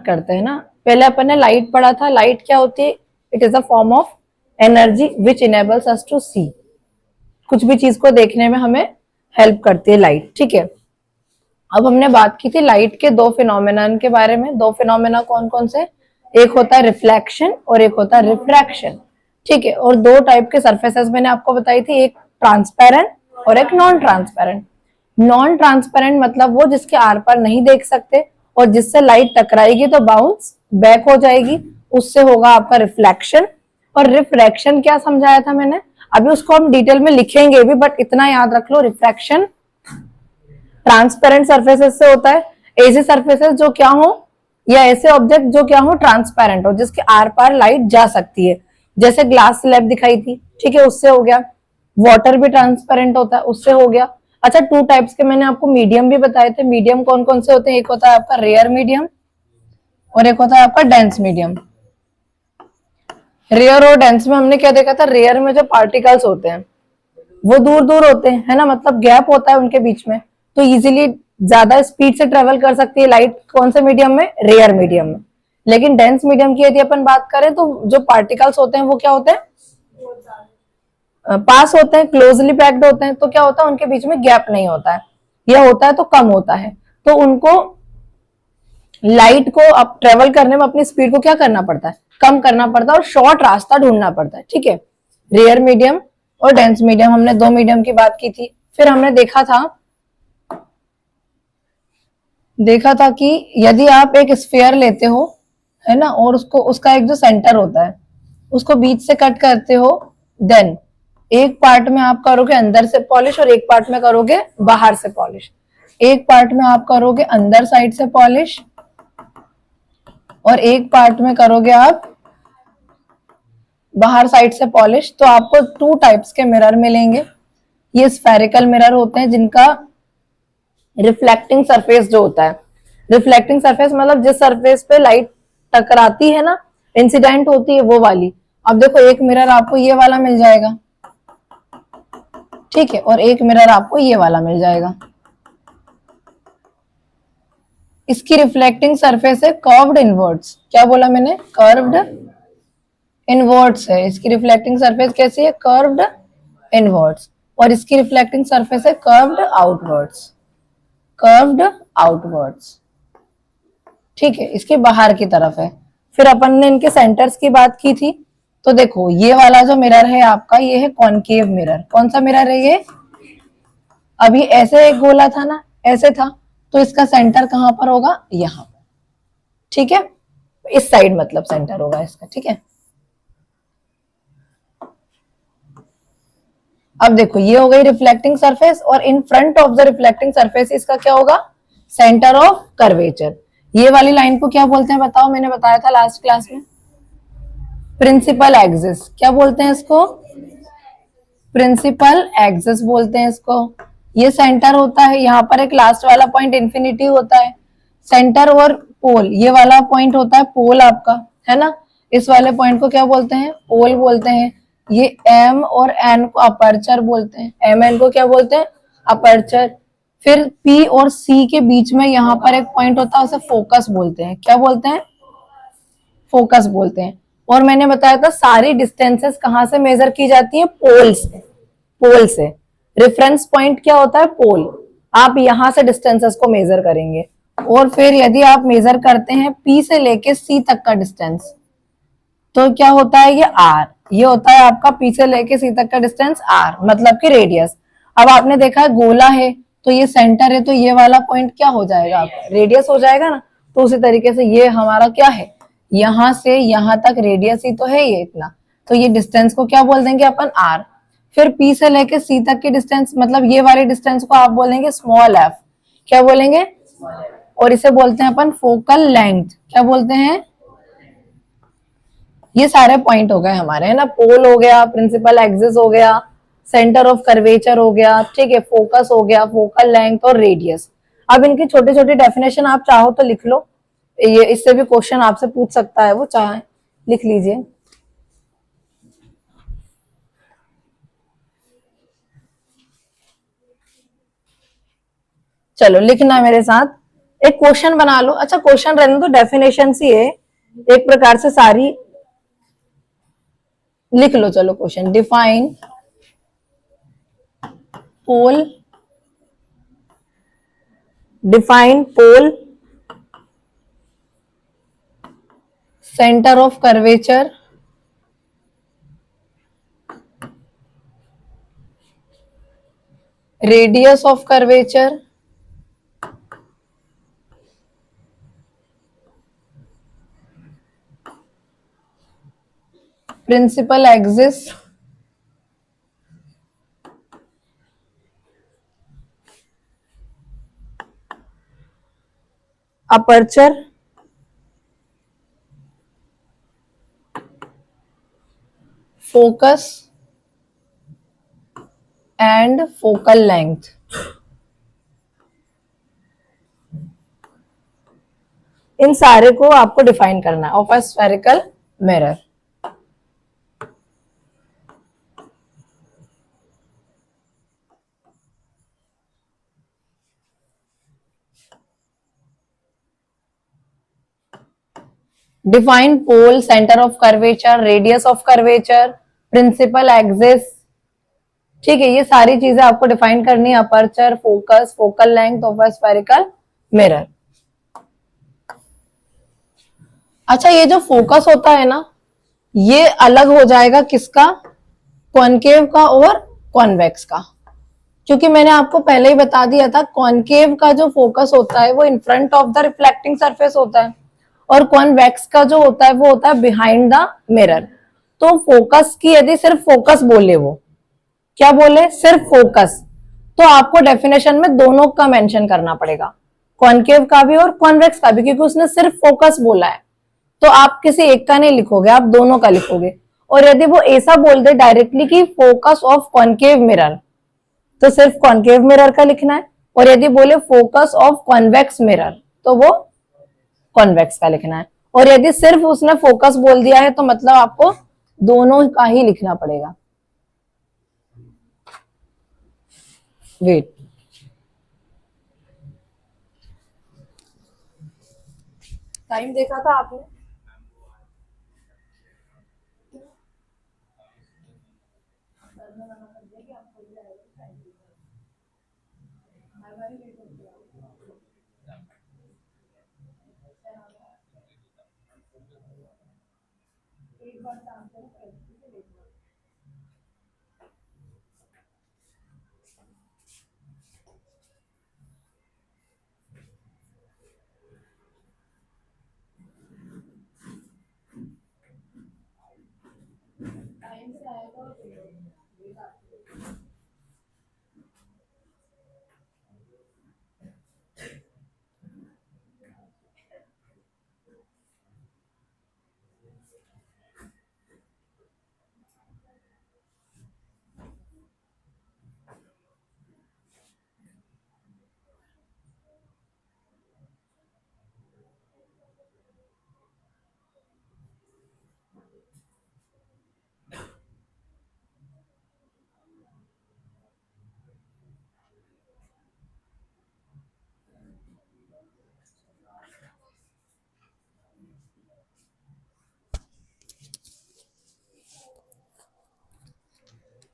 करते हैं ना। पहले अपन ने लाइट पढ़ा था। लाइट क्या होती है? It is a form of energy which enables us to see. कुछ भी चीज को देखने में हमें हेल्प करती है लाइट, ठीक है। अब हमने बात की थी लाइट के दो फिनोमेनन के बारे में। दो फिनोमेना कौन कौन से? एक होता है रिफ्लेक्शन और एक होता है रिफ्रैक्शन, ठीक है। और दो टाइप के सरफेसेस मैंने आपको बताई थी, एक ट्रांसपेरेंट और एक नॉन ट्रांसपेरेंट। नॉन ट्रांसपेरेंट मतलब वो जिसके आर पार नहीं देख सकते, और जिससे लाइट टकराएगी तो बाउंस बैक हो जाएगी, उससे होगा आपका रिफ्लेक्शन। और रिफ्रैक्शन क्या समझाया था मैंने? अभी उसको हम डिटेल में लिखेंगे भी, बट इतना याद रख लो, रिफ्रैक्शन ट्रांसपेरेंट सरफेसेस से होता है। ऐसे सरफेसेस जो क्या हो, या ऐसे ऑब्जेक्ट जो क्या हो, ट्रांसपेरेंट हो, जिसके आर पार लाइट जा सकती है। जैसे ग्लास स्लैब दिखाई थी, ठीक है, उससे हो गया। वाटर भी ट्रांसपेरेंट होता है, उससे हो गया। अच्छा, टू टाइप्स के मैंने आपको मीडियम भी बताए थे। मीडियम कौन कौन से होते हैं? एक होता है आपका रेयर मीडियम और एक होता है आपका डेंस मीडियम। रेयर और डेंस में हमने क्या देखा था? रेयर में जो पार्टिकल्स होते हैं वो दूर दूर होते हैं, है ना, मतलब गैप होता है उनके बीच में, तो इजीली ज्यादा स्पीड से ट्रेवल कर सकती है लाइट। कौन से मीडियम में? रेयर मीडियम में। लेकिन डेंस मीडियम की यदि अपन बात करें तो जो पार्टिकल्स होते हैं वो क्या होते हैं? पास होते हैं, क्लोजली पैक्ड होते हैं, तो क्या होता है? उनके बीच में गैप नहीं होता है, या होता है तो कम होता है। तो उनको लाइट को अब ट्रेवल करने में अपनी स्पीड को क्या करना पड़ता है? कम करना पड़ता है, और शॉर्ट रास्ता ढूंढना पड़ता है, ठीक है। रेयर मीडियम और डेंस मीडियम, हमने दो मीडियम की बात की थी। फिर हमने देखा था कि यदि आप एक स्फीयर लेते हो, है ना, और उसको उसका एक जो सेंटर होता है उसको बीच से कट करते हो, देन एक पार्ट में आप करोगे अंदर से पॉलिश और एक पार्ट में करोगे बाहर से पॉलिश। एक पार्ट में आप करोगे अंदर साइड से पॉलिश और एक पार्ट में करोगे आप बाहर साइड से पॉलिश। तो आपको टू टाइप्स के मिरर मिलेंगे। ये स्फेरिकल मिरर होते हैं जिनका रिफ्लेक्टिंग सरफेस जो होता है, रिफ्लेक्टिंग सरफेस मतलब जिस सरफेस पे लाइट टकराती है ना, इंसिडेंट होती है, वो वाली। अब देखो, एक मिरर आपको ये वाला मिल जाएगा, ठीक है, और एक मिरर आपको ये वाला मिल जाएगा। इसकी रिफ्लेक्टिंग सरफेस है कर्व्ड इनवर्ड्स। क्या बोला मैंने? कर्व्ड इनवर्ड्स है इसकी रिफ्लेक्टिंग सरफेस। कैसी है? Curved inwards. और इसकी रिफ्लेक्टिंग सरफेस है कर्व्ड आउटवर्ड्स, कर्व्ड आउटवर्ड्स, ठीक है, इसके बाहर की तरफ है। फिर अपन ने इनके सेंटर्स की बात की थी। तो देखो, ये वाला जो मिरर है आपका, ये है कॉनकेव मिरर। कौन सा मिरर है ये? अभी ऐसे एक गोला था ना, ऐसे था, तो इसका सेंटर कहां पर होगा? यहां पर, ठीक है, इस साइड मतलब सेंटर होगा इसका, ठीक है। अब देखो, ये हो गई रिफ्लेक्टिंग सरफेस, और in front of the reflecting surface इसका क्या होगा? Centre of curvature. ये वाली लाइन को क्या बोलते हैं बताओ? मैंने बताया था लास्ट क्लास में, प्रिंसिपल एक्सिस। क्या बोलते हैं इसको? प्रिंसिपल एक्सिस बोलते हैं इसको। ये सेंटर होता है, यहाँ पर एक लास्ट वाला पॉइंट इंफिनिटी होता है। सेंटर और पोल, ये वाला पॉइंट होता है पोल आपका, है ना। इस वाले पॉइंट को क्या बोलते हैं? पोल बोलते हैं। ये एम और एन को अपर्चर बोलते हैं। एम एन को क्या बोलते हैं? अपर्चर। फिर पी और सी के बीच में यहाँ पर एक पॉइंट होता है, उसे फोकस बोलते हैं। क्या बोलते हैं? फोकस बोलते हैं। और मैंने बताया था सारी डिस्टेंसेस कहां से मेजर की जाती है? पोल से। पोल से। रेफरेंस पॉइंट क्या होता है? पोल। आप यहां से डिस्टेंसेस को मेजर करेंगे। और फिर यदि आप मेजर करते हैं पी से लेके सी तक का डिस्टेंस, तो क्या होता है? ये आर। ये होता है आपका पी से लेके सी तक का डिस्टेंस आर, मतलब कि रेडियस। अब आपने देखा है गोला है तो ये सेंटर है, तो ये वाला पॉइंट क्या हो जाएगा? आपका रेडियस हो जाएगा ना। तो उसी तरीके से ये हमारा क्या है? यहां से यहां तक रेडियस ही तो है ये इतना, तो ये डिस्टेंस को क्या बोल देंगे अपन? आर। फिर पी से लेके सी तक की डिस्टेंस, मतलब ये वाले डिस्टेंस को आप बोलेंगे स्मॉल एफ। क्या बोलेंगे? और इसे बोलते हैं अपन फोकल लेंथ। क्या बोलते हैं? ये सारे पॉइंट हो गए हमारे, है ना। पोल हो गया, प्रिंसिपल एक्सिस हो गया, सेंटर ऑफ कर्वेचर हो गया, ठीक है, फोकस हो गया, फोकल लेंथ और रेडियस। अब इनकी छोटी छोटी डेफिनेशन आप चाहो तो लिख लो, ये इससे भी क्वेश्चन आपसे पूछ सकता है, वो चाहे लिख लीजिए। चलो लिखना मेरे साथ। एक क्वेश्चन बना लो। अच्छा क्वेश्चन रहने तो डेफिनेशन सी है एक प्रकार से सारी, लिख लो। चलो question, define pole, define pole centre of curvature, radius of curvature, principal axis, aperture, focus and focal length. इन सारे को आपको डिफाइन करना है of a spherical mirror. Define pole, centre of curvature, radius of curvature, principal axis. ठीक है, ये सारी चीजें आपको डिफाइन करनी है। Aperture, focus, focal length of a spherical mirror. अच्छा ये जो फोकस होता है ना, ये अलग हो जाएगा किसका, कॉनकेव का और कॉन्वेक्स का। क्योंकि मैंने आपको पहले ही बता दिया था, कॉनकेव का जो फोकस होता है वो in front of the reflecting surface होता है, और कॉन्वेक्स का जो होता है वो होता है बिहाइंड द मिरर। तो फोकस की यदि सिर्फ फोकस बोले, वो क्या बोले, सिर्फ फोकस, तो आपको डेफिनेशन में दोनों का मेंशन करना पड़ेगा, कॉनकेव का भी और कॉन्वेक्स का भी, क्योंकि उसने सिर्फ फोकस बोला है। तो आप किसी एक का नहीं लिखोगे, आप दोनों का लिखोगे। और यदि वो ऐसा बोल दे डायरेक्टली कि फोकस ऑफ कॉनकेव मिरर, तो सिर्फ कॉनकेव मिरर का लिखना है। और यदि बोले फोकस ऑफ कॉन्वेक्स मिरर, तो वो कॉन्वेक्स का लिखना है। और यदि सिर्फ उसने फोकस बोल दिया है तो मतलब आपको दोनों का ही लिखना पड़ेगा। वेट, टाइम देखा था आपने?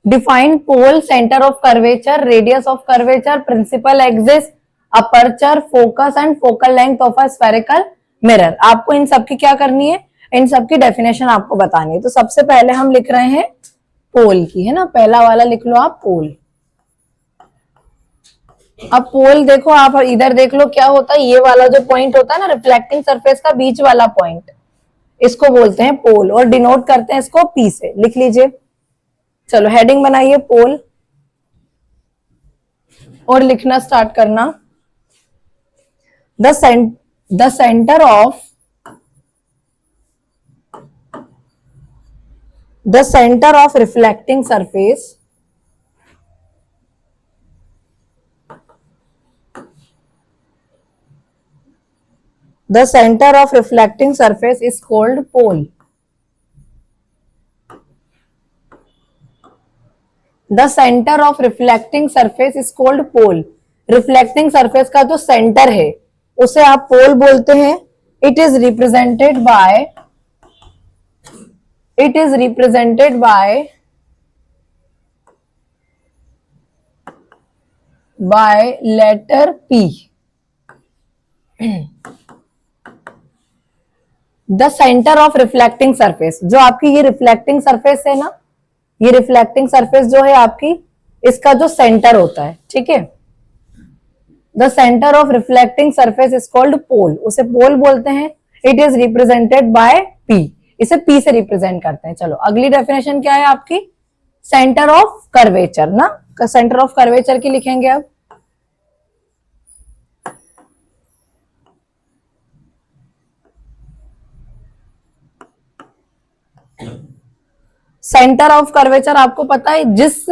Define pole, centre of curvature, radius of curvature, principal axis, aperture, focus and focal length of a spherical mirror. आपको इन सब की क्या करनी है, इन सब की डेफिनेशन आपको बतानी है। तो सबसे पहले हम लिख रहे हैं पोल की, है ना, पहला वाला लिख लो आप, पोल। अब पोल देखो, आप इधर देख लो क्या होता है, ये वाला जो पॉइंट होता है ना रिफ्लेक्टिंग सरफेस का बीच वाला पॉइंट, इसको बोलते हैं पोल, और डिनोट करते हैं इसको पी से। लिख लीजिए, चलो हेडिंग बनाइए पोल, और लिखना स्टार्ट करना, the centre of reflecting surface the center of reflecting surface is called pole. The center of reflecting surface is called pole. Reflecting surface का जो सेंटर है उसे आप पोल बोलते हैं। It is represented by letter P। The centre of reflecting surface, जो आपकी ये रिफ्लेक्टिंग सरफेस है ना, ये रिफ्लेक्टिंग सरफेस जो है आपकी, इसका जो सेंटर होता है, ठीक है, the centre of reflecting surface is called pole, उसे पोल बोलते हैं। It is represented by P, इसे P से रिप्रेजेंट करते हैं। चलो अगली डेफिनेशन क्या है आपकी, सेंटर ऑफ कर्वेचर ना, सेंटर ऑफ कर्वेचर की लिखेंगे अब। सेंटर ऑफ कर्वेचर आपको पता है, जिस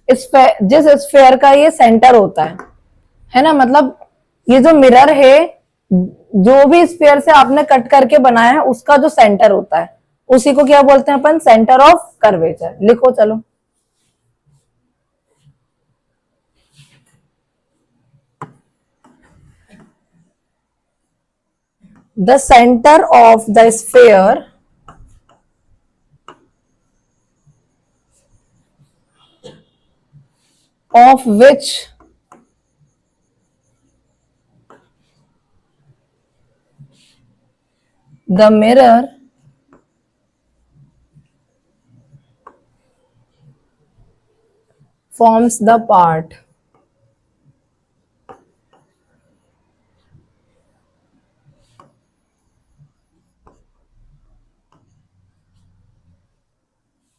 स्फेयर का ये सेंटर होता है ना, मतलब ये जो मिरर है, जो भी स्फेयर से आपने कट करके बनाया है, उसका जो सेंटर होता है, उसी को क्या बोलते हैं अपन, सेंटर ऑफ कर्वेचर। लिखो चलो, the centre of the sphere of which the mirror forms the part,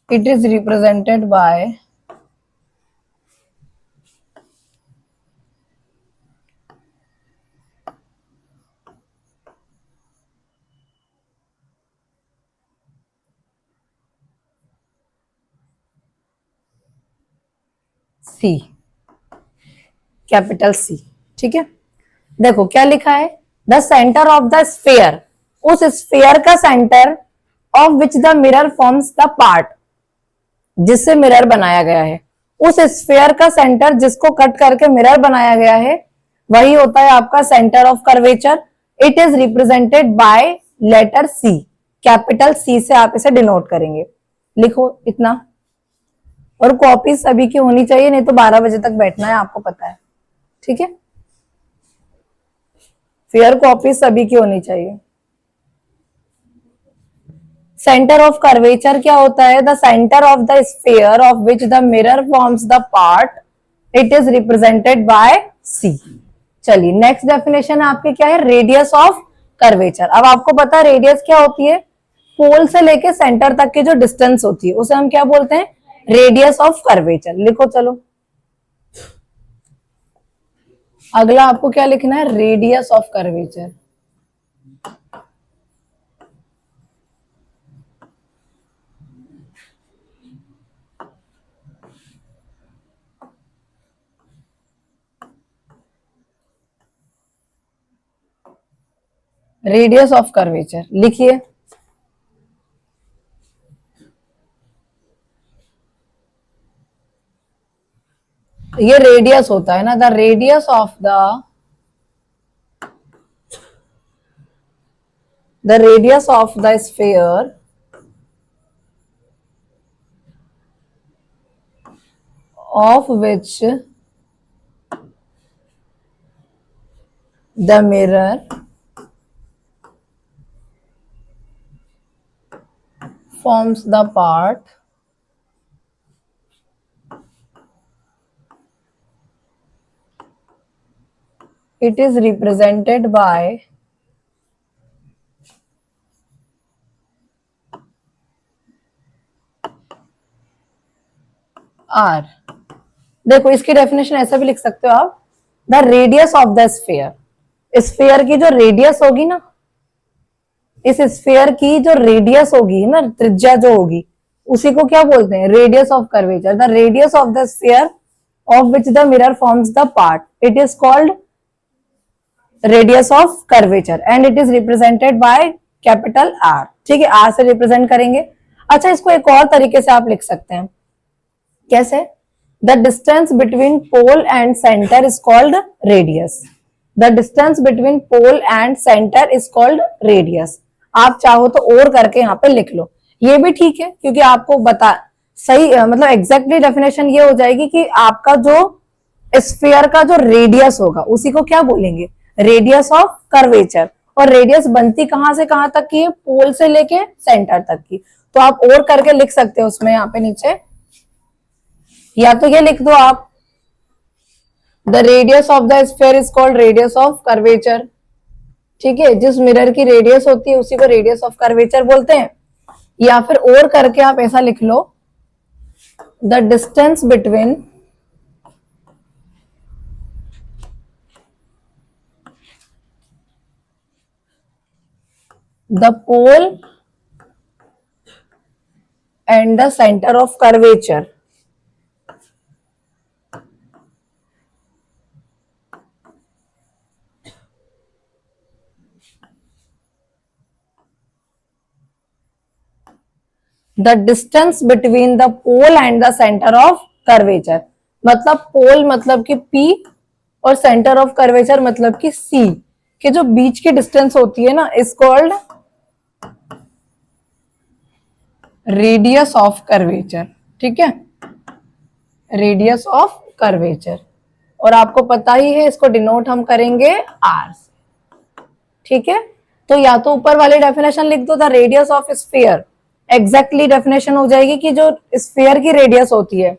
it is represented by C, capital C। ठीक है, देखो क्या लिखा है, the centre of the sphere, उस स्फेयर का centre, of which the mirror forms the part, जिससे mirror बनाया गया है, उस स्फेयर का सेंटर जिसको कट करके मिरर बनाया गया है, वही होता है आपका centre of curvature. It is represented by letter C, capital C से आप इसे डिनोट करेंगे। लिखो इतना, और कॉपी सभी की होनी चाहिए, नहीं तो 12 बजे तक बैठना है, आपको पता है, ठीक है, फेयर कॉपी सभी की होनी चाहिए। सेंटर ऑफ कर्वेचर क्या होता है, the centre of the sphere of which the mirror forms the part, it is represented bye C। चलिए नेक्स्ट डेफिनेशन आपकी क्या है, रेडियस ऑफ कर्वेचर। अब आपको पता है रेडियस क्या होती है, पोल से लेके सेंटर तक की जो डिस्टेंस होती है, उसे हम क्या बोलते हैं, रेडियस ऑफ कर्वेचर। लिखो चलो, अगला आपको क्या लिखना है, radius of curvature. Radius of curvature लिखिए, ये रेडियस होता है ना, the radius of the sphere of which the mirror forms the part, it is represented by R। देखो इसकी डेफिनेशन ऐसा भी लिख सकते हो आप, the radius of the sphere, sphere की जो रेडियस होगी ना, इस स्फेयर की जो रेडियस होगी ना, त्रिज्या जो होगी, उसी को क्या बोलते हैं, radius of curvature. The radius of the sphere of which the mirror forms the part, it is called radius of curvature and it is represented by capital R। ठीक है, R से रिप्रेजेंट करेंगे। अच्छा, इसको एक और तरीके से आप लिख सकते हैं, कैसे, the distance between pole and centre is called radius. The distance between pole and centre is called radius. आप चाहो तो और करके यहाँ पे लिख लो, ये भी ठीक है, क्योंकि आपको बता सही मतलब एग्जैक्टली डेफिनेशन ये हो जाएगी कि आपका जो स्फीयर का जो रेडियस होगा उसी को क्या बोलेंगे, रेडियस ऑफ कर्वेचर। और रेडियस बनती कहां से कहां तक की है, पोल से लेके सेंटर तक की। तो आप और करके लिख सकते हो उसमें यहाँ पे नीचे, या तो ये लिख दो आप, the radius of the sphere is called radius of curvature. ठीक है, जिस मिरर की रेडियस होती है उसी को रेडियस ऑफ कर्वेचर बोलते हैं। या फिर और करके आप ऐसा लिख लो, the distance between the pole and the centre of curvature the distance between the pole and the centre of curvature. मतलब पोल मतलब कि P और सेंटर ऑफ कर्वेचर मतलब कि C के जो बीच की डिस्टेंस होती है ना, is called radius of curvature. ठीक है, रेडियस ऑफ कर्वेचर। और आपको पता ही है इसको डिनोट हम करेंगे R से। ठीक है, तो या तो ऊपर वाली डेफिनेशन लिख दो, the radius of sphere, exactly definition हो जाएगी कि जो स्फीयर की रेडियस होती है,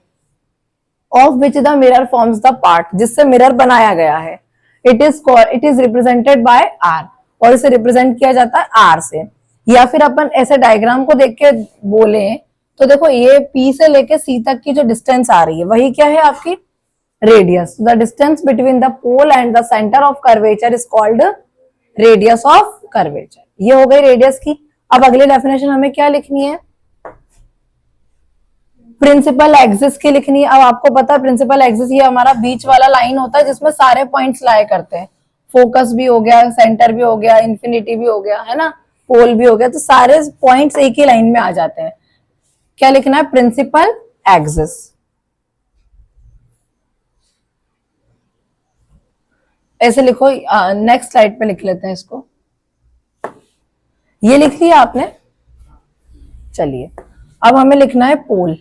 of which the mirror forms the part, जिससे मिरर बनाया गया है, it is represented bye R, और इसे रिप्रेजेंट किया जाता है R से। या फिर अपन ऐसे डायग्राम को देख के बोले तो देखो, ये P से लेके C तक की जो डिस्टेंस आ रही है वही क्या है आपकी radius. The distance between the pole and the centre of curvature is called radius of curvature. ये हो गई रेडियस की। अब अगली डेफिनेशन हमें क्या लिखनी है, प्रिंसिपल एक्सिस की लिखनी है। अब आपको पता है प्रिंसिपल एक्सिस ये हमारा बीच वाला लाइन होता है जिसमें सारे पॉइंट्स लाए करते हैं, फोकस भी हो गया, सेंटर भी हो गया, इंफिनिटी भी हो गया, है ना, पोल भी हो गया, तो सारे पॉइंट्स एक ही लाइन में आ जाते हैं। क्या लिखना है, प्रिंसिपल एक्सिस। ऐसे लिखो, नेक्स्ट स्लाइड पे लिख लेते हैं इसको। ये लिख लिया आपने, चलिए अब हमें लिखना है पोल,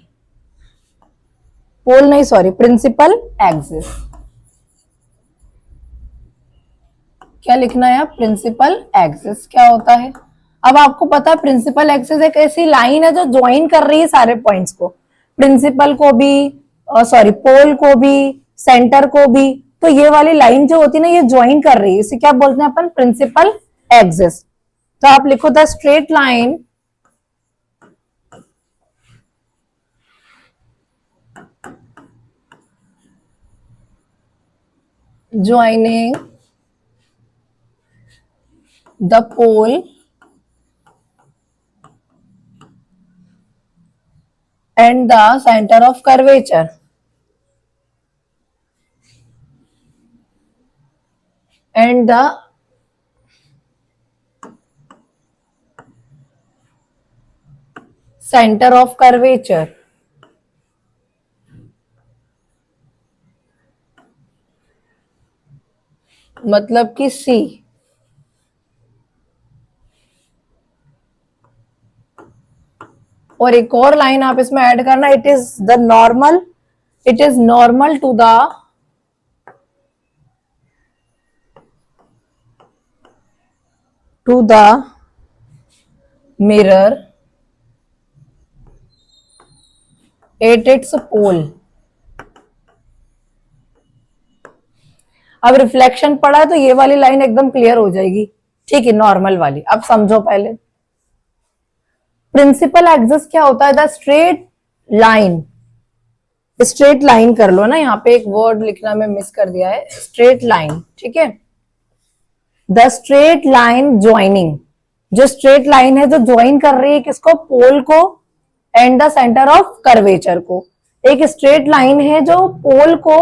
पोल नहीं सॉरी, प्रिंसिपल एक्सिस। क्या लिखना है, प्रिंसिपल एक्सिस क्या होता है। अब आपको पता है प्रिंसिपल एक्सिस एक ऐसी लाइन है जो ज्वाइन कर रही है सारे पॉइंट्स को, प्रिंसिपल को भी, सॉरी पोल को भी, सेंटर को भी। तो ये वाली लाइन जो होती है ना, ये ज्वाइन कर रही है, इसे क्या बोलते हैं अपन, प्रिंसिपल एक्सिस। तो आप लिखो, the straight line joining the pole and the center of curvature and the center of curvature मतलब कि C। और एक और लाइन आप इसमें ऐड करना, it is the normal, it is normal to the mirror at its pole. अब reflection पड़ा है तो ये वाली लाइन एकदम क्लियर हो जाएगी, ठीक है, नॉर्मल वाली। अब समझो पहले प्रिंसिपल एक्सिस क्या होता है, the straight line, straight line कर लो ना, यहाँ पे एक वर्ड लिखना मैं मिस कर दिया है, स्ट्रेट लाइन, ठीक है, द स्ट्रेट लाइन ज्वाइनिंग, जो स्ट्रेट लाइन है जो ज्वाइन कर रही है किसको, पोल को and the centre of curvature को। एक स्ट्रेट लाइन है जो पोल को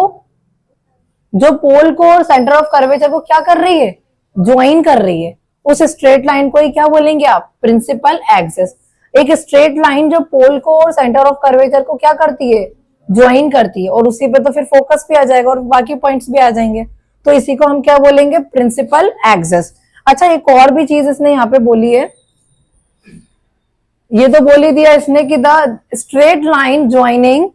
और सेंटर ऑफ कर्वेचर को क्या कर रही है, ज्वाइन कर रही है। उस स्ट्रेट लाइन को ही क्या बोलेंगे आप, प्रिंसिपल एक्सिस। एक स्ट्रेट लाइन जो पोल को और सेंटर ऑफ कर्वेचर को क्या करती है, ज्वाइन करती है, और उसी पे तो फिर फोकस भी आ जाएगा और बाकी पॉइंट्स भी आ जाएंगे। तो इसी को हम क्या बोलेंगे, प्रिंसिपल एक्सिस। अच्छा एक और भी चीज इसने यहाँ पे बोली है, ये तो बोल ही दिया इसने कि the straight line joining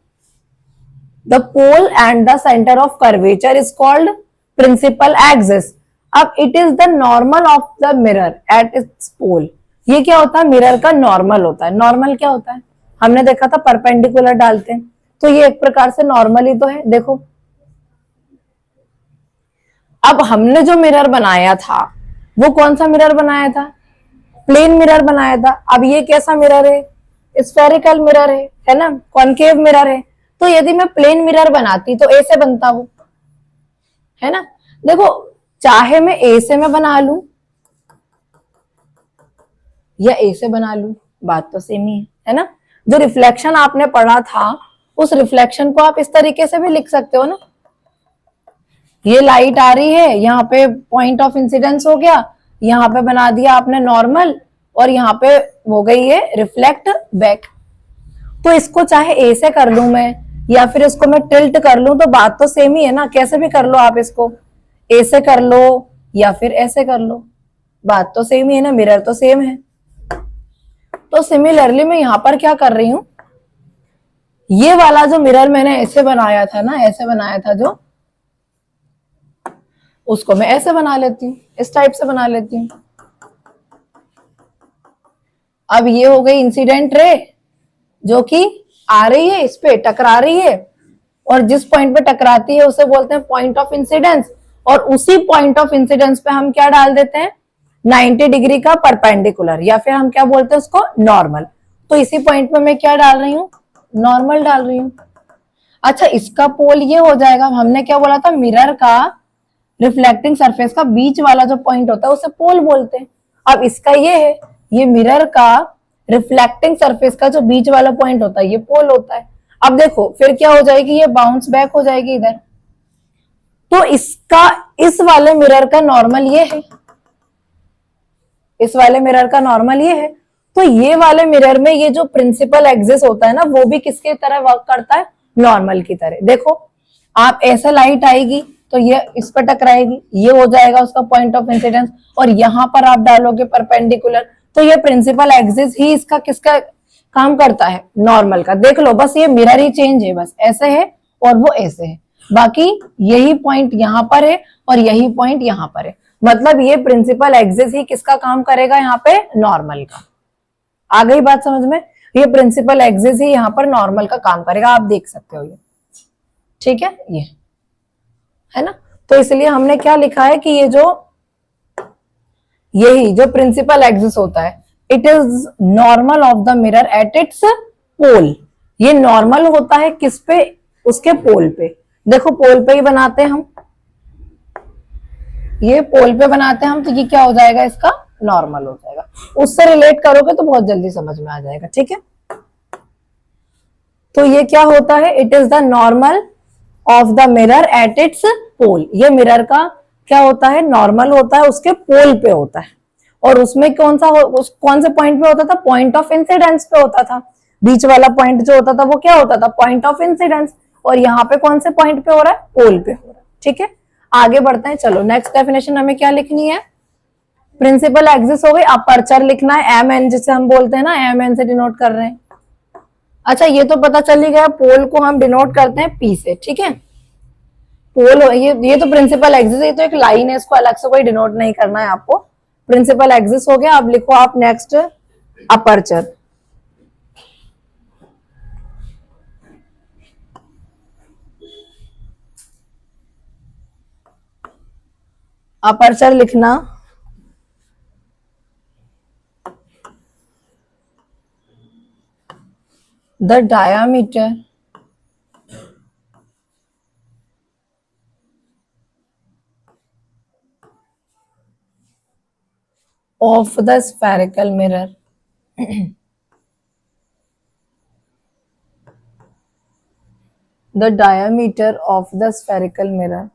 the pole and the centre of curvature is called principal axis. अब it is the normal of the mirror at its pole. ये क्या होता है, मिरर का नॉर्मल होता है। नॉर्मल क्या होता है, हमने देखा था परपेंडिकुलर डालते हैं, तो ये एक प्रकार से नॉर्मल ही तो है। देखो अब हमने जो मिरर बनाया था वो कौन सा मिरर बनाया था, प्लेन मिरर बनाया था। अब ये कैसा मिरर है, स्फेरिकल मिरर है ना, कॉनकेव मिरर है। तो यदि मैं प्लेन मिरर बनाती तो ऐसे बनता वो, है ना। देखो चाहे मैं ए से मैं बना लू या ए से बना लू, बात तो सेम ही है ना। जो रिफ्लेक्शन आपने पढ़ा था उस रिफ्लेक्शन को आप इस तरीके से भी लिख सकते हो ना, ये लाइट आ रही है, यहाँ पे पॉइंट ऑफ इंसिडेंस हो गया, यहाँ पे बना दिया आपने नॉर्मल, और यहाँ पे हो गई है रिफ्लेक्ट बैक। तो इसको चाहे ए से कर लूं मैं या फिर इसको मैं टिल्ट कर लूं, तो बात तो सेम ही है ना। कैसे भी कर लो आप, इसको ए से कर लो या फिर ऐसे कर लो, बात तो सेम ही है ना, मिरर तो सेम है। तो सिमिलरली मैं यहाँ पर क्या कर रही हूं, ये वाला जो मिरर मैंने ऐसे बनाया था ना, ऐसे बनाया था जो, उसको मैं ऐसे बना लेती हूँ, इस टाइप से बना लेती हूँ। अब ये हो गई इंसिडेंट रे जो कि आ रही है, इस पे टकरा रही है, और जिस पॉइंट पे टकराती है उसे बोलते हैं पॉइंट ऑफ इंसिडेंस। और उसी पॉइंट ऑफ इंसिडेंस पे हम क्या डाल देते हैं, 90 डिग्री का परपेंडिकुलर, या फिर हम क्या बोलते हैं उसको, नॉर्मल। तो इसी पॉइंट पे मैं क्या डाल रही हूँ, नॉर्मल डाल रही हूँ। अच्छा इसका पोल ये हो जाएगा, हमने क्या बोला था, मिरर का रिफ्लेक्टिंग सरफेस का बीच वाला जो पॉइंट होता है उसे पोल बोलते हैं। अब इसका ये है, ये मिरर का रिफ्लेक्टिंग सरफेस का जो बीच वाला पॉइंट होता है ये पोल होता है। अब देखो फिर क्या हो जाएगी, ये बाउंस बैक हो जाएगी इधर। तो इसका, इस वाले मिरर का नॉर्मल ये है, इस वाले मिरर का नॉर्मल ये है। तो ये वाले मिरर में ये जो प्रिंसिपल एक्सिस होता है ना, वो भी किसके तरह वर्क करता है, नॉर्मल की तरह। देखो आप ऐसा लाइट आएगी तो ये इस पर टकराएगी, ये हो जाएगा उसका पॉइंट ऑफ इंसिडेंस, और यहां पर आप डालोगे परपेंडिकुलर, तो ये प्रिंसिपल एक्सिस ही इसका किसका काम करता है, नॉर्मल का। देख लो बस ये मिरर ही चेंज है, बस ऐसे है और वो ऐसे है, बाकी यही पॉइंट यहां पर है और यही पॉइंट यहां पर है। मतलब ये प्रिंसिपल एक्सिस ही किसका काम करेगा, यहाँ पे नॉर्मल का। आ गई बात समझ में, ये प्रिंसिपल एक्सिस ही यहाँ पर नॉर्मल का काम करेगा, आप देख सकते हो ये, ठीक है, ये है ना। तो इसलिए हमने क्या लिखा है कि ये जो, यही जो प्रिंसिपल एक्सिस होता है, it is normal of the mirror at its pole. ये नॉर्मल होता है किस पे, उसके पोल पे। देखो पोल पे ही बनाते हैं हम, ये पोल पे बनाते हैं हम, तो ये क्या हो जाएगा, इसका नॉर्मल हो जाएगा। उससे रिलेट करोगे तो बहुत जल्दी समझ में आ जाएगा, ठीक है। तो ये क्या होता है, it is the normal of the mirror at its pole. ये मिरर का क्या होता है, नॉर्मल होता है, उसके पोल पे होता है। और उसमें कौन सा कौन से पॉइंट पे होता था, पॉइंट ऑफ इंसिडेंस पे होता था। बीच वाला पॉइंट जो होता था वो क्या होता था, पॉइंट ऑफ इंसिडेंस। और यहाँ पे कौन से पॉइंट पे हो रहा है, पोल पे हो रहा है, ठीक है। आगे बढ़ते हैं, चलो नेक्स्ट डेफिनेशन हमें क्या लिखनी है, प्रिंसिपल एक्सिस हो गई। अपर्चर लिखना है, एम एन जिसे हम बोलते हैं ना, एम एन से डिनोट कर रहे हैं। अच्छा ये तो पता चल ही गया, पोल को हम डिनोट करते हैं पी से, ठीक है। पोल, ये तो प्रिंसिपल एक्सिस, ये तो एक लाइन है, इसको अलग से कोई डिनोट नहीं करना है आपको। प्रिंसिपल एक्सिस हो गया। अब लिखो आप नेक्स्ट अपर्चर। अपर्चर लिखना, the diameter of the spherical mirror the diameter of the spherical mirror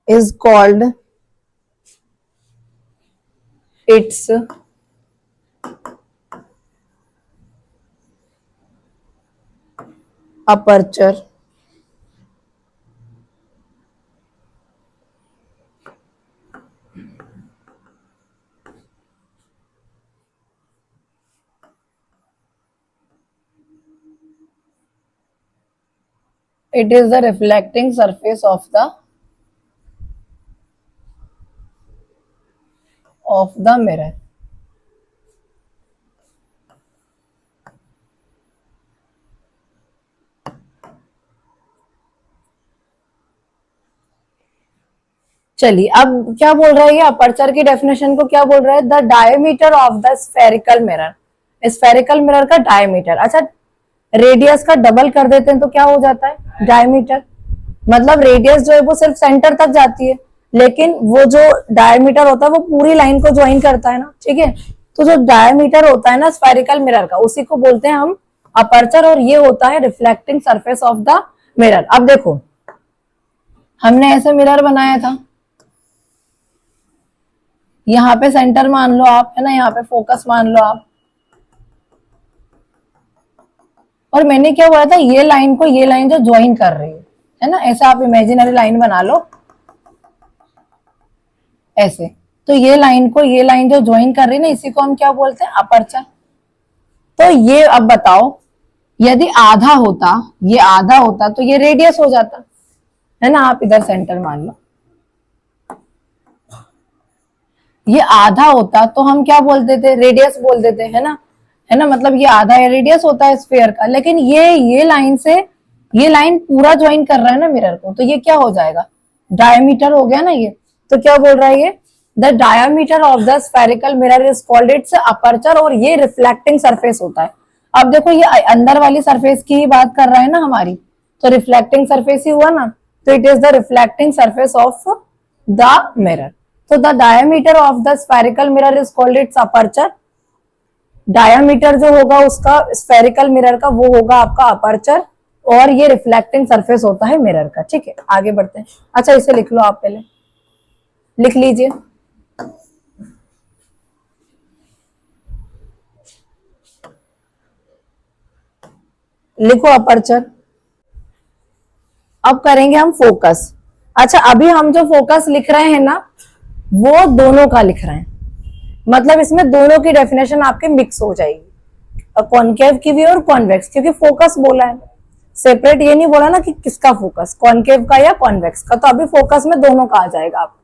is called its aperture. It is the reflecting surface of the mirror. चलिए अब क्या बोल रहा है ये अपर्चर की डेफिनेशन को क्या बोल रहा है, the diameter of the spherical mirror, spherical mirror का डायमीटर। अच्छा रेडियस का डबल कर देते हैं तो क्या हो जाता है डायमीटर, मतलब रेडियस जो है वो सिर्फ सेंटर तक जाती है, लेकिन वो जो डायमीटर होता है वो पूरी लाइन को ज्वाइन करता है ना, ठीक है। तो जो डायमीटर होता है ना स्फेरिकल मिरर का उसी को बोलते हैं हम अपर्चर, और ये होता है reflecting surface of the mirror. अब देखो हमने ऐसे मिरर बनाया था, यहाँ पे सेंटर मान लो आप, है ना, यहाँ पे फोकस मान लो आप, और मैंने क्या बोला था ये लाइन को ये लाइन जो ज्वाइन कर रही है ना, ऐसा आप इमेजिनरी लाइन बना लो ऐसे, तो ये लाइन को ये लाइन जो ज्वाइन कर रही है ना इसी को हम क्या बोलते हैं अपर्चर। तो ये अब बताओ यदि आधा होता, ये आधा होता तो ये रेडियस हो जाता, है ना, आप इधर सेंटर मान लो, ये आधा होता तो हम क्या बोलते थे रेडियस बोल देते, है ना, मतलब ये आधा रेडियस होता है स्फीयर का, लेकिन ये लाइन से ये लाइन पूरा ज्वाइन कर रहा है ना मिरर को, तो ये क्या हो जाएगा डायमीटर हो गया ना ये। तो क्या बोल रहा है ये, the diameter of the spherical mirror is called its aperture, और ये रिफ्लेक्टिंग सरफेस होता है। अब देखो ये अंदर वाली सरफेस की ही बात कर रहा है ना हमारी, तो रिफ्लेक्टिंग सरफेस ही हुआ ना, तो it is the reflecting surface of the mirror. तो the diameter of the spherical mirror is called its aperture, diameter जो होगा उसका स्फेरिकल मिरर का वो होगा आपका अपर्चर, और ये रिफ्लेक्टिंग सरफेस होता है मिरर का, ठीक है। आगे बढ़ते हैं, अच्छा इसे लिख लो आप, पहले लिख लीजिए, लिखो अपर्चर। अब करेंगे हम फोकस। अच्छा अभी हम जो फोकस लिख रहे हैं ना वो दोनों का लिख रहे हैं, मतलब इसमें दोनों की डेफिनेशन आपके मिक्स हो जाएगी, कॉनकेव की भी और कॉन्वेक्स, क्योंकि फोकस बोला है सेपरेट, ये नहीं बोला ना कि किसका फोकस, कॉनकेव का या कॉन्वेक्स का, तो अभी फोकस में दोनों का आ जाएगा आप।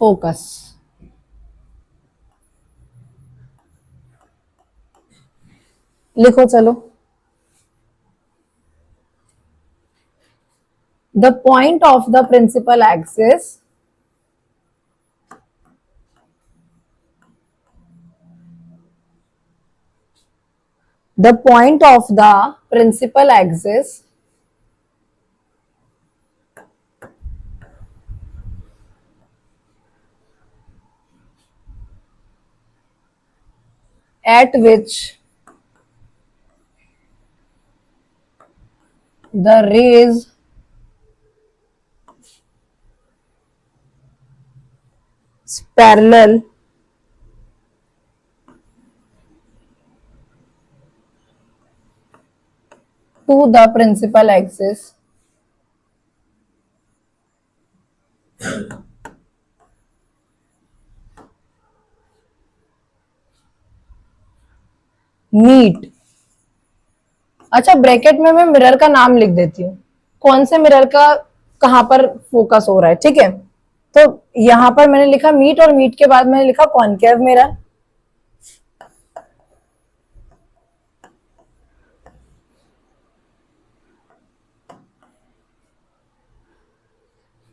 फोकस लिखो चलो, the point of the principal axis the point of the principal axis at which the rays parallel to the principal axis meet। अच्छा ब्रैकेट में मैं मिरर का नाम लिख देती हूँ, कौन से मिरर का कहां पर फोकस हो रहा है, ठीक है। तो यहां पर मैंने लिखा मीट, और मीट के बाद मैंने लिखा कॉनकेव मिरर,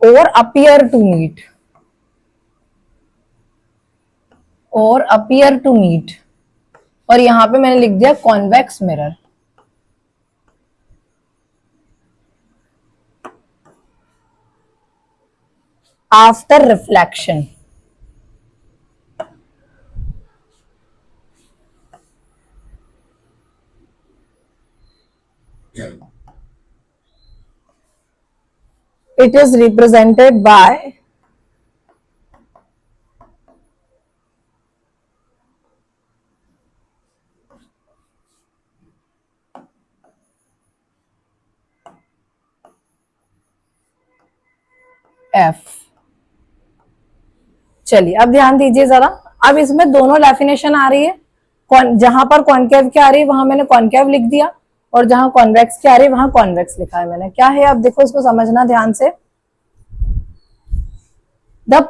और अपीयर टू मीट, और अपीयर टू मीट, और यहां पे मैंने लिख दिया convex mirror. After reflection, it is represented bye F. चलिए अब ध्यान दीजिए जरा, अब इसमें दोनों डेफिनेशन आ रही है, जहां पर कॉनकेव की आ रही है वहां मैंने कॉनकेव लिख दिया, और जहां कॉन्वेक्स की आ रही है वहां कॉन्वेक्स लिखा है मैंने। क्या है अब देखो, इसको समझना ध्यान से। The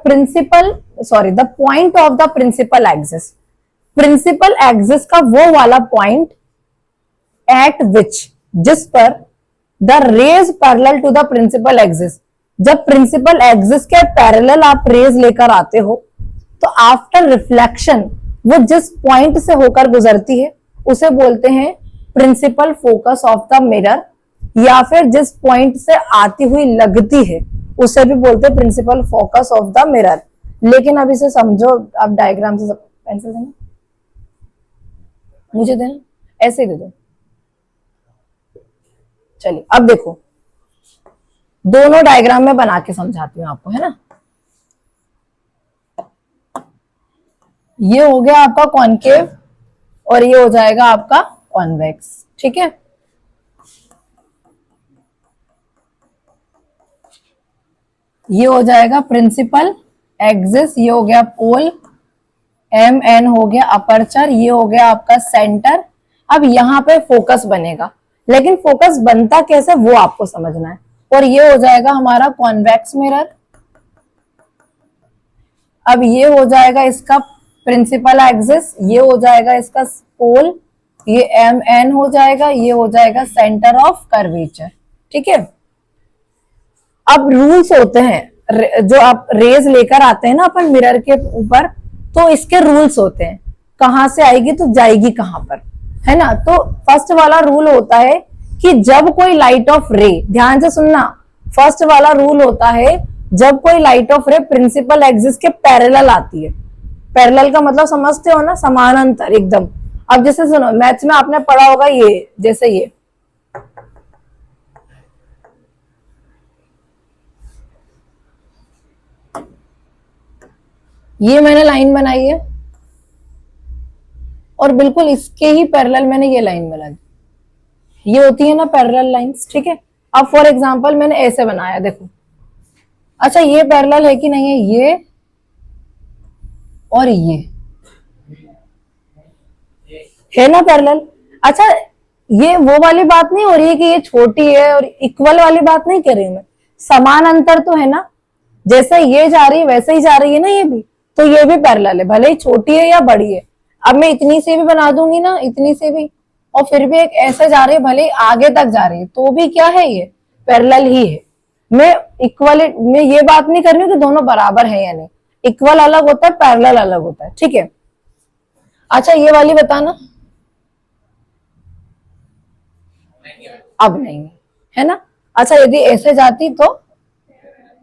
point of the principal axis, principal axis का वो वाला पॉइंट एट विच, जिस पर the rays parallel to the principal axis, जब प्रिंसिपल एक्सिस के पैरेलल आप रेज लेकर आते हो तो आफ्टर रिफ्लेक्शन वो जिस पॉइंट से होकर गुजरती है उसे बोलते हैं principal focus of the mirror, या फिर जिस पॉइंट से आती हुई लगती है उसे भी बोलते हैं principal focus of the mirror. लेकिन अब इसे समझो, अब डायग्राम से पेंसिल देना, मुझे देना, ऐसे ही दे दो। चलिए अब देखो, दोनों डायग्राम में बना के समझाती हूं आपको, है ना। ये हो गया आपका कॉनकेव और ये हो जाएगा आपका कॉन्वेक्स, ठीक है। ये हो जाएगा प्रिंसिपल एक्सिस, ये हो गया पोल, एम एन हो गया अपर्चर, ये हो गया आपका सेंटर। अब यहाँ पे फोकस बनेगा, लेकिन फोकस बनता कैसे वो आपको समझना है। और ये हो जाएगा हमारा कॉन्वेक्स मिरर। अब ये हो जाएगा इसका प्रिंसिपल एक्सिस, ये हो जाएगा इसका पोल, ये एम एन हो जाएगा, ये हो जाएगा सेंटर ऑफ कर्वेचर, ठीक है। अब रूल्स होते हैं, जो आप रेज लेकर आते हैं ना अपन मिरर के ऊपर, तो इसके रूल्स होते हैं, कहां से आएगी तो जाएगी कहां पर, है ना। तो फर्स्ट वाला रूल होता है कि जब कोई लाइट ऑफ रे, ध्यान से सुनना, फर्स्ट वाला रूल होता है जब कोई light of ray principal axis के पैरेलल आती है। पैरेलल का मतलब समझते हो ना, समानांतर एकदम। अब जैसे सुनो, मैथ्स में आपने पढ़ा होगा ये, जैसे ये मैंने लाइन बनाई है और बिल्कुल इसके ही पैरेलल मैंने ये लाइन बना दी, ये होती है ना पैरेलल लाइंस, ठीक है। अब फॉर एग्जांपल मैंने ऐसे बनाया, देखो, अच्छा ये पैरेलल है कि नहीं है, ये और ये है ना पैरेलल। अच्छा ये वो वाली बात नहीं हो रही है कि ये छोटी है और इक्वल वाली बात नहीं कर रही हूं मैं, समान अंतर तो है ना, जैसे ये जा रही है वैसे ही जा रही है ना ये भी, तो ये भी पैरेलल है, भले ही छोटी है या बड़ी है। अब मैं इतनी से भी बना दूंगी ना, इतनी से भी, और फिर भी एक ऐसे जा रही है, भले ही आगे तक जा रही है, तो भी क्या है, ये पैरेलल ही है। मैं इक्वल में ये बात नहीं कर रही हूँ कि दोनों बराबर है या नहीं, इक्वल अलग होता है, पैरेलल अलग होता है, ठीक है। अच्छा ये वाली बताना, अब नहीं है ना। अच्छा यदि ऐसे जाती तो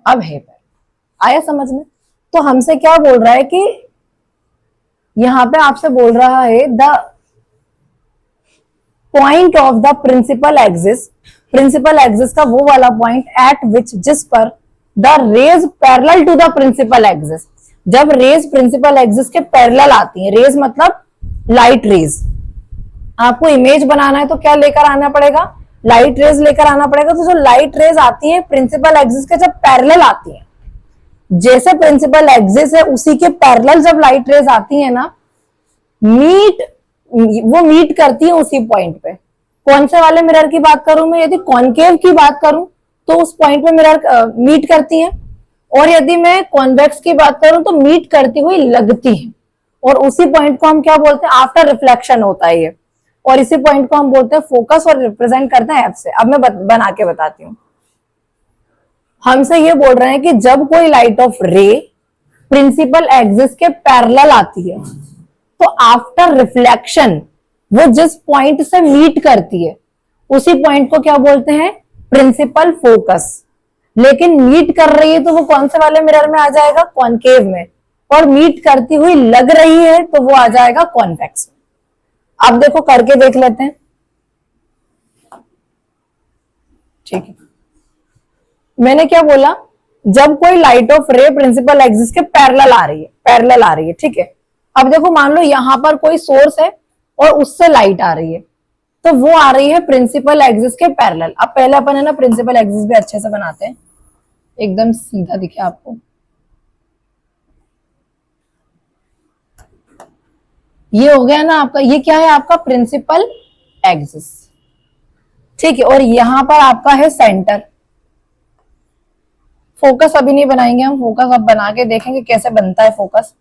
अब है, आया समझ में। तो हमसे क्या बोल रहा है कि यहां पे आपसे बोल रहा है the point of the principal axis, principal axis का वो वाला पॉइंट एट विच, जिस पर the rays parallel to the principal axis, जब रेज प्रिंसिपल एक्सिस के पैरेलल आती है, रेज मतलब लाइट रेज, आपको इमेज बनाना है तो क्या लेकर आना पड़ेगा, लाइट रेज लेकर आना पड़ेगा। तो जो लाइट रेज आती है प्रिंसिपल एक्सिस के जब पैरेलल आती है, जैसे प्रिंसिपल एक्सिस है उसी के पैरेलल जब लाइट रेज आती है ना, वो मीट करती है उसी पॉइंट पे। कौन से वाले मिरर की बात करूं मैं, यदि कॉनकेव की बात करूं तो उस पॉइंट पे मिरर मीट करती है, और यदि मैं कॉन्वेक्स की बात करूं तो मीट करती हुई लगती है, और उसी पॉइंट को हम क्या बोलते हैं, आफ्टर रिफ्लेक्शन होता है ये, और इसी पॉइंट को हम बोलते हैं फोकस, और रिप्रेजेंट करते हैं एफ से। अब मैं बना के बताती हूँ। हमसे ये बोल रहे हैं कि जब कोई light of ray principal axis के पैरेलल आती है तो आफ्टर रिफ्लेक्शन वो जिस पॉइंट से मीट करती है उसी पॉइंट को क्या बोलते हैं, प्रिंसिपल फोकस। लेकिन मीट कर रही है तो वो कौन से वाले मिरर में आ जाएगा, कॉनकेव में, और मीट करती हुई लग रही है तो वो आ जाएगा कॉन्वेक्स में। अब देखो करके देख लेते हैं, ठीक है। मैंने क्या बोला, जब कोई light of ray principal axis के पैरेलल आ रही है, पैरेलल आ रही है, ठीक है। अब देखो मान लो यहां पर कोई सोर्स है और उससे लाइट आ रही है, तो वो आ रही है प्रिंसिपल एक्सिस के पैरेलल। अब पहले अपन है ना प्रिंसिपल एक्सिस भी अच्छे से बनाते हैं, एकदम सीधा दिखे आपको। ये हो गया ना आपका, ये क्या है आपका प्रिंसिपल एक्सिस, ठीक है। और यहां पर आपका है सेंटर। फोकस अभी नहीं बनाएंगे हम, फोकस अब बना के देखेंगे कैसे बनता है फोकस।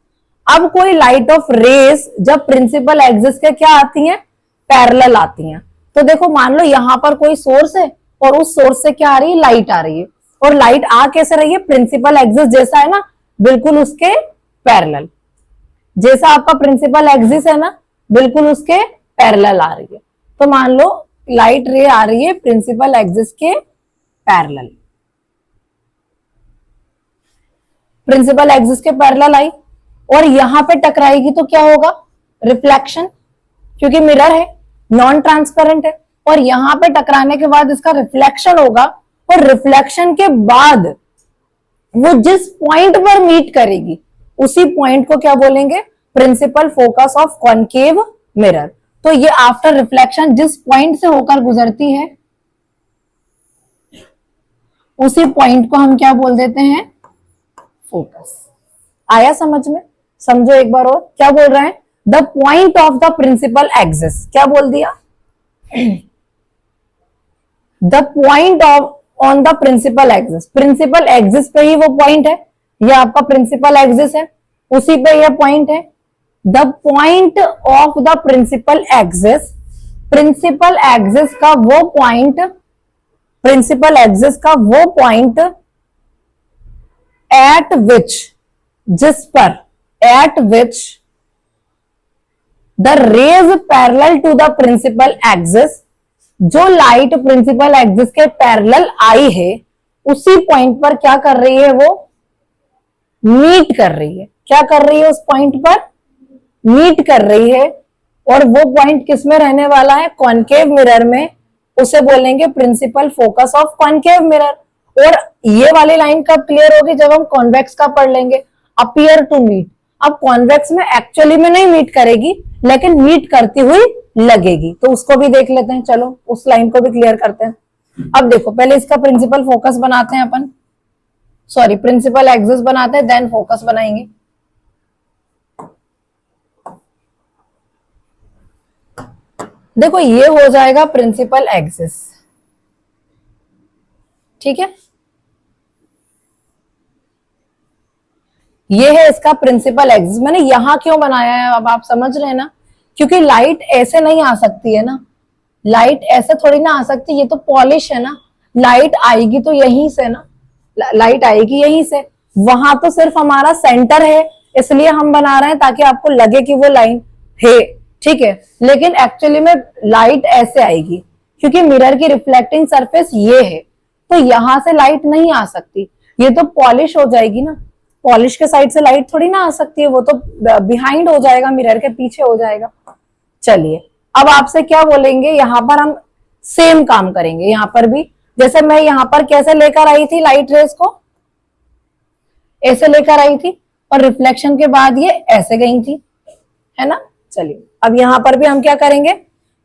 अब कोई लाइट ऑफ रेस जब प्रिंसिपल एक्सिस के क्या आती हैं, पैरेलल आती हैं, तो देखो मान लो यहां पर कोई सोर्स है और उस सोर्स से क्या आ रही है, लाइट आ रही है। और लाइट आ कैसे रही है, प्रिंसिपल एक्सिस जैसा है ना, बिल्कुल उसके पैरेलल, जैसा आपका प्रिंसिपल एक्सिस है ना, बिल्कुल उसके पैरेलल आ रही है। तो मान लो लाइट रे आ रही है प्रिंसिपल एक्सिस के पैरेलल, प्रिंसिपल एक्सिस के पैरेलल आई और यहां पे टकराएगी तो क्या होगा, रिफ्लेक्शन, क्योंकि मिरर है, नॉन ट्रांसपेरेंट है। और यहां पे टकराने के बाद इसका रिफ्लेक्शन होगा, और रिफ्लेक्शन के बाद वो जिस पॉइंट पर मीट करेगी उसी पॉइंट को क्या बोलेंगे, principal focus of concave mirror. तो ये आफ्टर रिफ्लेक्शन जिस पॉइंट से होकर गुजरती है उसी पॉइंट को हम क्या बोल देते हैं, फोकस। आया समझ में, समझो एक बार और, क्या बोल रहे हैं, the point of the principal axis, क्या बोल दिया, the point of on the principal axis, principal axis पे ही वो पॉइंट है, ये आपका प्रिंसिपल एक्सिस है, उसी पे ये पॉइंट है। The point of the principal axis, principal axis का वो पॉइंट, प्रिंसिपल एक्सिस का वो पॉइंट एट विच, जिस पर, at which the rays parallel to the principal axis, जो लाइट प्रिंसिपल एक्सिस के पैरेलल आई है उसी पॉइंट पर क्या कर रही है, वो मीट कर रही है। क्या कर रही है, उस पॉइंट पर मीट कर रही है। और वो पॉइंट किस में रहने वाला है, कॉनकेव मिरर में, उसे बोलेंगे principal focus of concave mirror. और ये वाली लाइन कब क्लियर होगी, जब हम कॉन्वेक्स का पढ़ लेंगे, अपीयर टू मीट। अब कॉन्वेक्स में एक्चुअली में नहीं मीट करेगी, लेकिन मीट करती हुई लगेगी, तो उसको भी देख लेते हैं। चलो उस लाइन को भी क्लियर करते हैं। अब देखो पहले इसका प्रिंसिपल फोकस बनाते हैं अपन, सॉरी प्रिंसिपल एक्सिस बनाते हैं, देन फोकस बनाएंगे। देखो ये हो जाएगा प्रिंसिपल एक्सिस, ठीक है, ये है इसका प्रिंसिपल एक्सिस। मैंने यहां क्यों बनाया है, अब आप समझ रहे हैं ना, क्योंकि लाइट ऐसे नहीं आ सकती है ना, लाइट ऐसे थोड़ी ना आ सकती, ये तो पॉलिश है ना, लाइट आएगी तो यहीं से ना, लाइट आएगी यहीं से, वहां तो सिर्फ हमारा सेंटर है, इसलिए हम बना रहे हैं ताकि आपको लगे कि वो लाइन है, ठीक है। लेकिन एक्चुअली में लाइट ऐसे आएगी, क्योंकि मिरर की रिफ्लेक्टिंग सरफेस ये है, तो यहां से लाइट नहीं आ सकती, ये तो पॉलिश हो जाएगी ना, पॉलिश के साइड से लाइट थोड़ी ना आ सकती है, वो तो बिहाइंड हो जाएगा, मिरर के पीछे हो जाएगा। चलिए अब आपसे क्या बोलेंगे, यहां पर हम सेम काम करेंगे, यहां पर भी जैसे मैं यहां पर कैसे लेकर आई थी लाइट रेस को, ऐसे लेकर आई थी, और रिफ्लेक्शन के बाद ये ऐसे गई थी, है ना। चलिए अब यहां पर भी हम क्या करेंगे,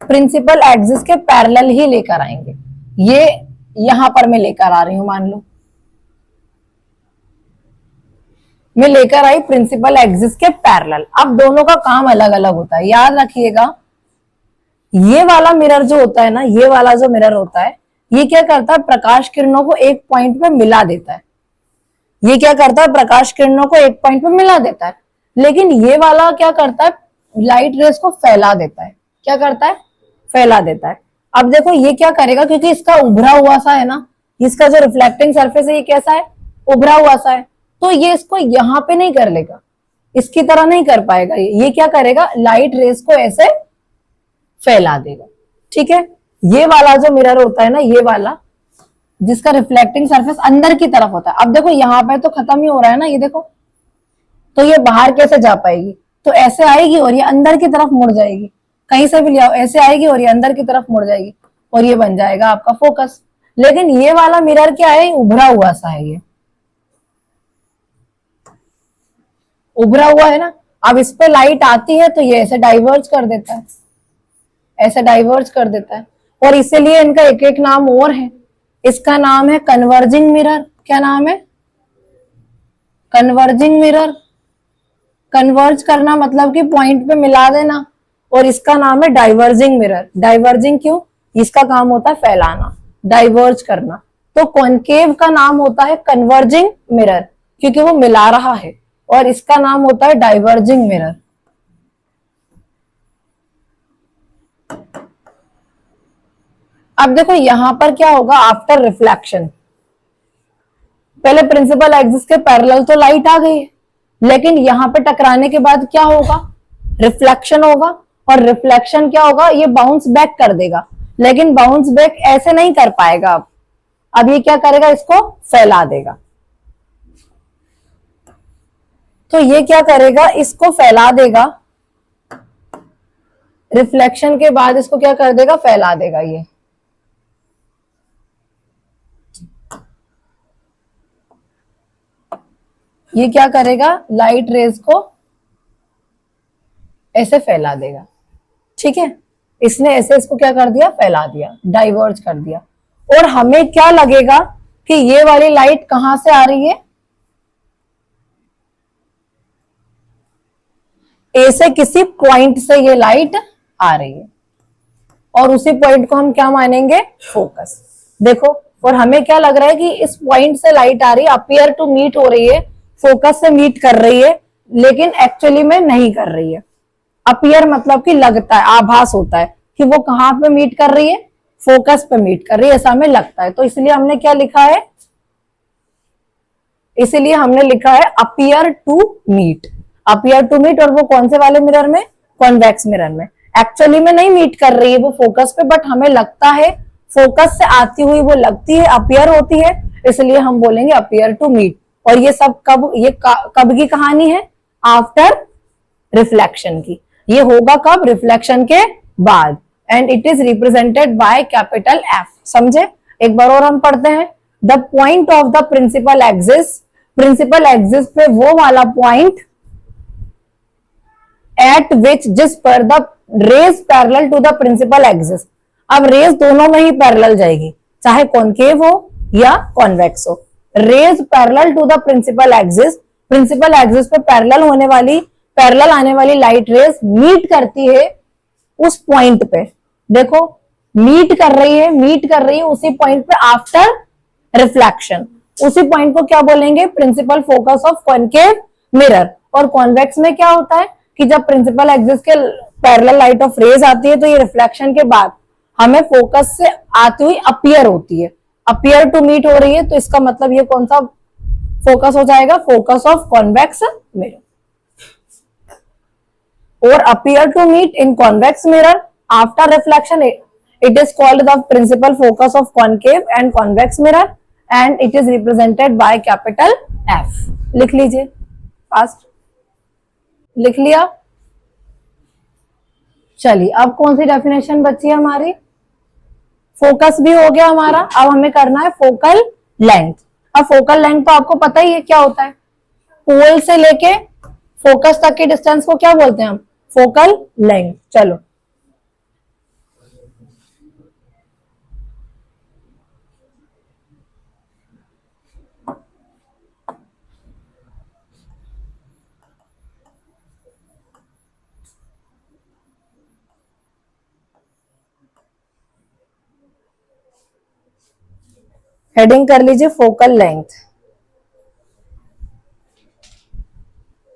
प्रिंसिपल एक्सिस के पैरेलल ही लेकर आएंगे। ये यहां पर मैं लेकर आ रही हूं, मान लो मैं लेकर आई प्रिंसिपल एक्सिस के पैरेलल। अब दोनों का काम अलग अलग होता है, याद रखिएगा। ये वाला मिरर जो होता है ना, ये वाला जो मिरर होता है, ये क्या करता है, प्रकाश किरणों को एक पॉइंट पे मिला देता है। ये क्या करता है, प्रकाश किरणों को एक पॉइंट पे मिला देता है। लेकिन ये वाला क्या करता है, लाइट रेस को फैला देता है। क्या करता है, फैला देता है। अब देखो ये क्या करेगा, क्योंकि इसका उभरा हुआ सा है ना, इसका जो रिफ्लेक्टिंग सरफेस है ये कैसा है, उभरा हुआ सा है, तो ये इसको यहां पे नहीं कर लेगा, इसकी तरह नहीं कर पाएगा। ये क्या करेगा, लाइट रेस को ऐसे फैला देगा, ठीक है। ये वाला जो मिरर होता है ना, ये वाला जिसका रिफ्लेक्टिंग सरफेस अंदर की तरफ होता है, अब देखो यहाँ पे तो खत्म ही हो रहा है ना, ये देखो, तो ये बाहर कैसे जा पाएगी, तो ऐसे आएगी और ये अंदर की तरफ मुड़ जाएगी, कहीं से भी ले आओ, ऐसे आएगी और ये अंदर की तरफ मुड़ जाएगी, और ये बन जाएगा आपका फोकस। लेकिन ये वाला मिरर क्या है, उभरा हुआ सा है, ये उभरा हुआ है ना। अब इस पे लाइट आती है तो ये ऐसे डाइवर्ज कर देता है, ऐसे डाइवर्ज कर देता है। और इसीलिए इनका एक एक नाम और है। इसका नाम है कन्वर्जिंग मिरर। क्या नाम है? Converging mirror. कन्वर्ज करना मतलब कि पॉइंट पे मिला देना। और इसका नाम है डाइवर्जिंग मिरर। डाइवर्जिंग क्यों? इसका काम होता है फैलाना, डाइवर्ज करना। तो कॉनकेव का नाम होता है कन्वर्जिंग मिरर, क्योंकि वो मिला रहा है। और इसका नाम होता है डाइवर्जिंग मिरर। अब देखो यहां पर क्या होगा, आफ्टर रिफ्लेक्शन, पहले प्रिंसिपल एक्सिस के पैरेलल तो लाइट आ गई है, लेकिन यहां पे टकराने के बाद क्या होगा, रिफ्लेक्शन होगा। और रिफ्लेक्शन क्या होगा, ये बाउंस बैक कर देगा। लेकिन बाउंस बैक ऐसे नहीं कर पाएगा। अब ये क्या करेगा, इसको फैला देगा। तो ये क्या करेगा, इसको फैला देगा। रिफ्लेक्शन के बाद इसको क्या कर देगा, फैला देगा। ये क्या करेगा, लाइट रेज को ऐसे फैला देगा। ठीक है, इसने ऐसे इसको क्या कर दिया, फैला दिया, डाइवर्ज कर दिया। और हमें क्या लगेगा कि ये वाली लाइट कहां से आ रही है, ए से किसी पॉइंट से ये लाइट आ रही है। और उसी पॉइंट को हम क्या मानेंगे, फोकस। देखो, और हमें क्या लग रहा है कि इस पॉइंट से लाइट आ रही है, अपीयर टू मीट हो रही है, फोकस से मीट कर रही है, लेकिन एक्चुअली में नहीं कर रही है। अपीयर मतलब कि लगता है, आभास होता है कि वो कहां पे मीट कर रही है, फोकस पे मीट कर रही है, ऐसा हमें लगता है। तो इसलिए हमने क्या लिखा है, इसीलिए हमने लिखा है appear to meet. Appear to meet, और वो कौन से वाले मिरर में, कॉन्वेक्स मिरर में। एक्चुअली में नहीं मीट कर रही है वो फोकस पे, बट हमें लगता है, फोकस से आती हुई वो लगती है, अपीयर होती है, इसलिए हम बोलेंगे अपीयर टू मीट। और ये सब कब, कब की कहानी है, आफ्टर रिफ्लेक्शन की। ये होगा कब, रिफ्लेक्शन के बाद। And it is represented by capital F. समझे? एक बार और हम पढ़ते हैं। The point of the principal axis, principal axis पे वो वाला पॉइंट एट विच, जिस पर the rays parallel to the principal axis. अब रेज दोनों में ही पैरेलल जाएगी, चाहे कॉनकेव हो या कॉन्वेक्स हो। Rays parallel to the principal axis, principal axis पे पैरेलल होने वाली, पैरेलल आने वाली लाइट रेज मीट करती है उस पॉइंट पे। देखो, मीट कर रही है, मीट कर रही है उसी पॉइंट पे आफ्टर रिफ्लेक्शन। उसी पॉइंट को क्या बोलेंगे, principal focus of concave mirror. और कॉन्वेक्स में क्या होता है कि जब प्रिंसिपल एक्सिस के पैरेलल लाइट ऑफ रेज आती है, तो ये रिफ्लेक्शन के बाद हमें फोकस से आती हुई अपीयर होती है, अपीयर टू मीट हो रही है। तो इसका मतलब ये कौन सा फोकस हो जाएगा, फोकस ऑफ कॉन्वेक्स मिरर। और appear to meet in convex mirror after reflection, it is called the principal focus of concave and convex mirror, and it is represented by capital F। लिख लीजिए, fast लिख लिया। चलिए, अब कौन सी definition बची है हमारी, फोकस भी हो गया हमारा। अब हमें करना है फोकल लेंथ। अब फोकल लेंथ तो आपको पता ही है क्या होता है, पोल से लेके फोकस तक के डिस्टेंस को क्या बोलते हैं हम, फोकल लेंथ। चलो, हेडिंग कर लीजिए फोकल लेंथ,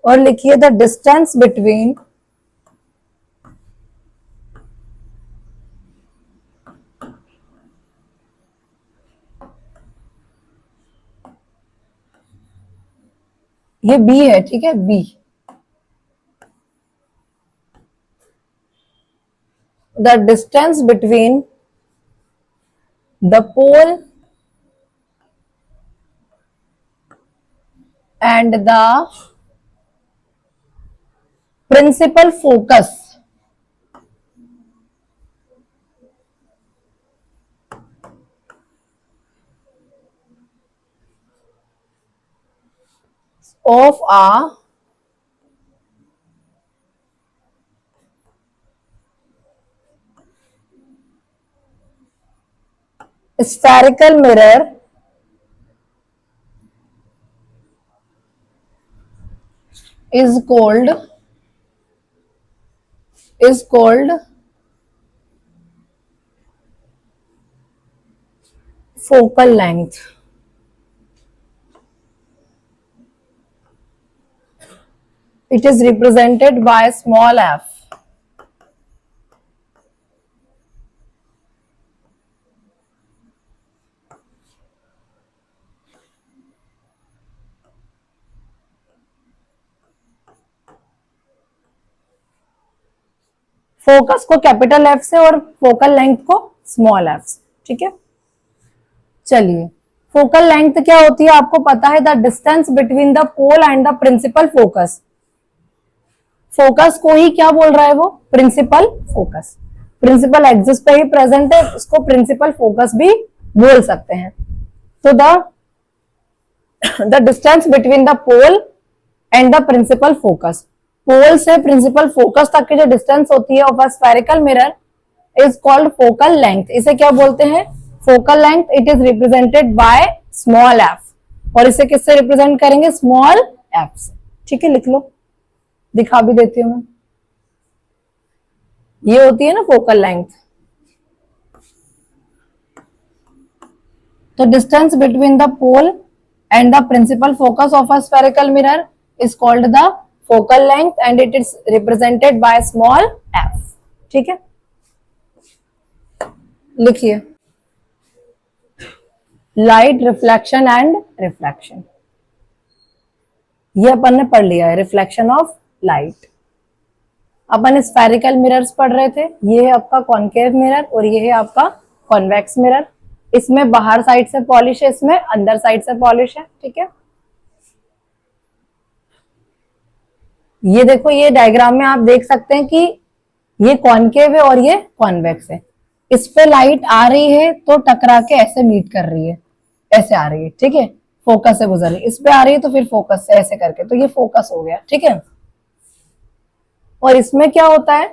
और लिखिए द डिस्टेंस बिटवीन ये बी है, ठीक है, B. The distance between the pole and the principal focus of a spherical mirror is called focal length. It is represented by small f. Focus को capital F से और focal length को small F से, ठीक है। चलिए, focal length क्या होती है आपको पता है, the distance between the pole and the principal focus. Focus को ही क्या बोल रहा है वो, प्रिंसिपल फोकस। प्रिंसिपल एक्सिस पे ही प्रेजेंट है, उसको प्रिंसिपल फोकस भी बोल सकते हैं। तो the distance between the pole and the principal focus, pole से प्रिंसिपल फोकस तक की जो डिस्टेंस होती है of a spherical mirror is called focal length. इसे क्या बोलते हैं, focal length. It is represented by small F, और इसे किससे रिप्रेजेंट करेंगे, स्मॉल एफ से, ठीक है। लिख लो, दिखा भी देती हूं मैं। ये होती है ना फोकल लेंथ। तो distance between the pole and the principal focus of a spherical mirror is called the focal length and it is represented by small F, ठीक है। लिखिए, लाइट रिफ्लेक्शन एंड रिफ्रैक्शन, ये अपन ने पढ़ लिया है, reflection of light. Upon spherical mirrors पढ़ रहे थे, ये है आपका कॉनकेव मिरर और ये है आपका कॉन्वेक्स मिरर। इसमें बाहर साइड से पॉलिश है, इसमें अंदर साइड से पॉलिश है, ठीक है। ये देखो, ये डायग्राम में आप देख सकते हैं कि ये कॉनकेव है और ये कॉन्वेक्स है। इस पे लाइट आ रही है तो टकरा के ऐसे मीट कर रही है, ऐसे आ रही है, ठीक है, फोकस से गुजर रही है। इस पे आ रही है तो फिर फोकस से ऐसे करके, तो ये फोकस हो गया, ठीक है। और इसमें क्या होता है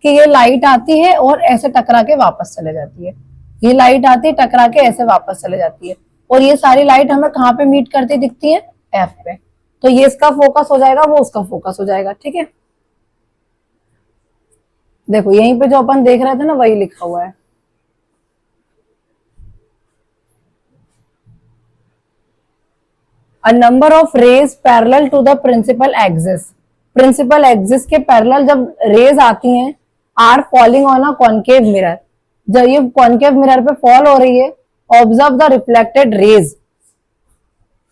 कि ये लाइट आती है और ऐसे टकरा के वापस चले जाती है। ये लाइट आती है, टकरा के ऐसे वापस चले जाती है, और ये सारी लाइट हमें कहाँ पे मीट करती दिखती है, एफ पे। तो ये इसका फोकस हो जाएगा, वो उसका फोकस हो जाएगा, ठीक है। देखो यहीं पे जो अपन देख रहे थे ना, वही लिखा हुआ है। A number of rays parallel to the principal axis, principal axis के पैरेलल जब रेज आती हैं, are falling on a concave mirror, जब ये कॉनकेव मिरर पे फॉल हो रही है, ऑब्जर्व द रिफ्लेक्टेड रेज।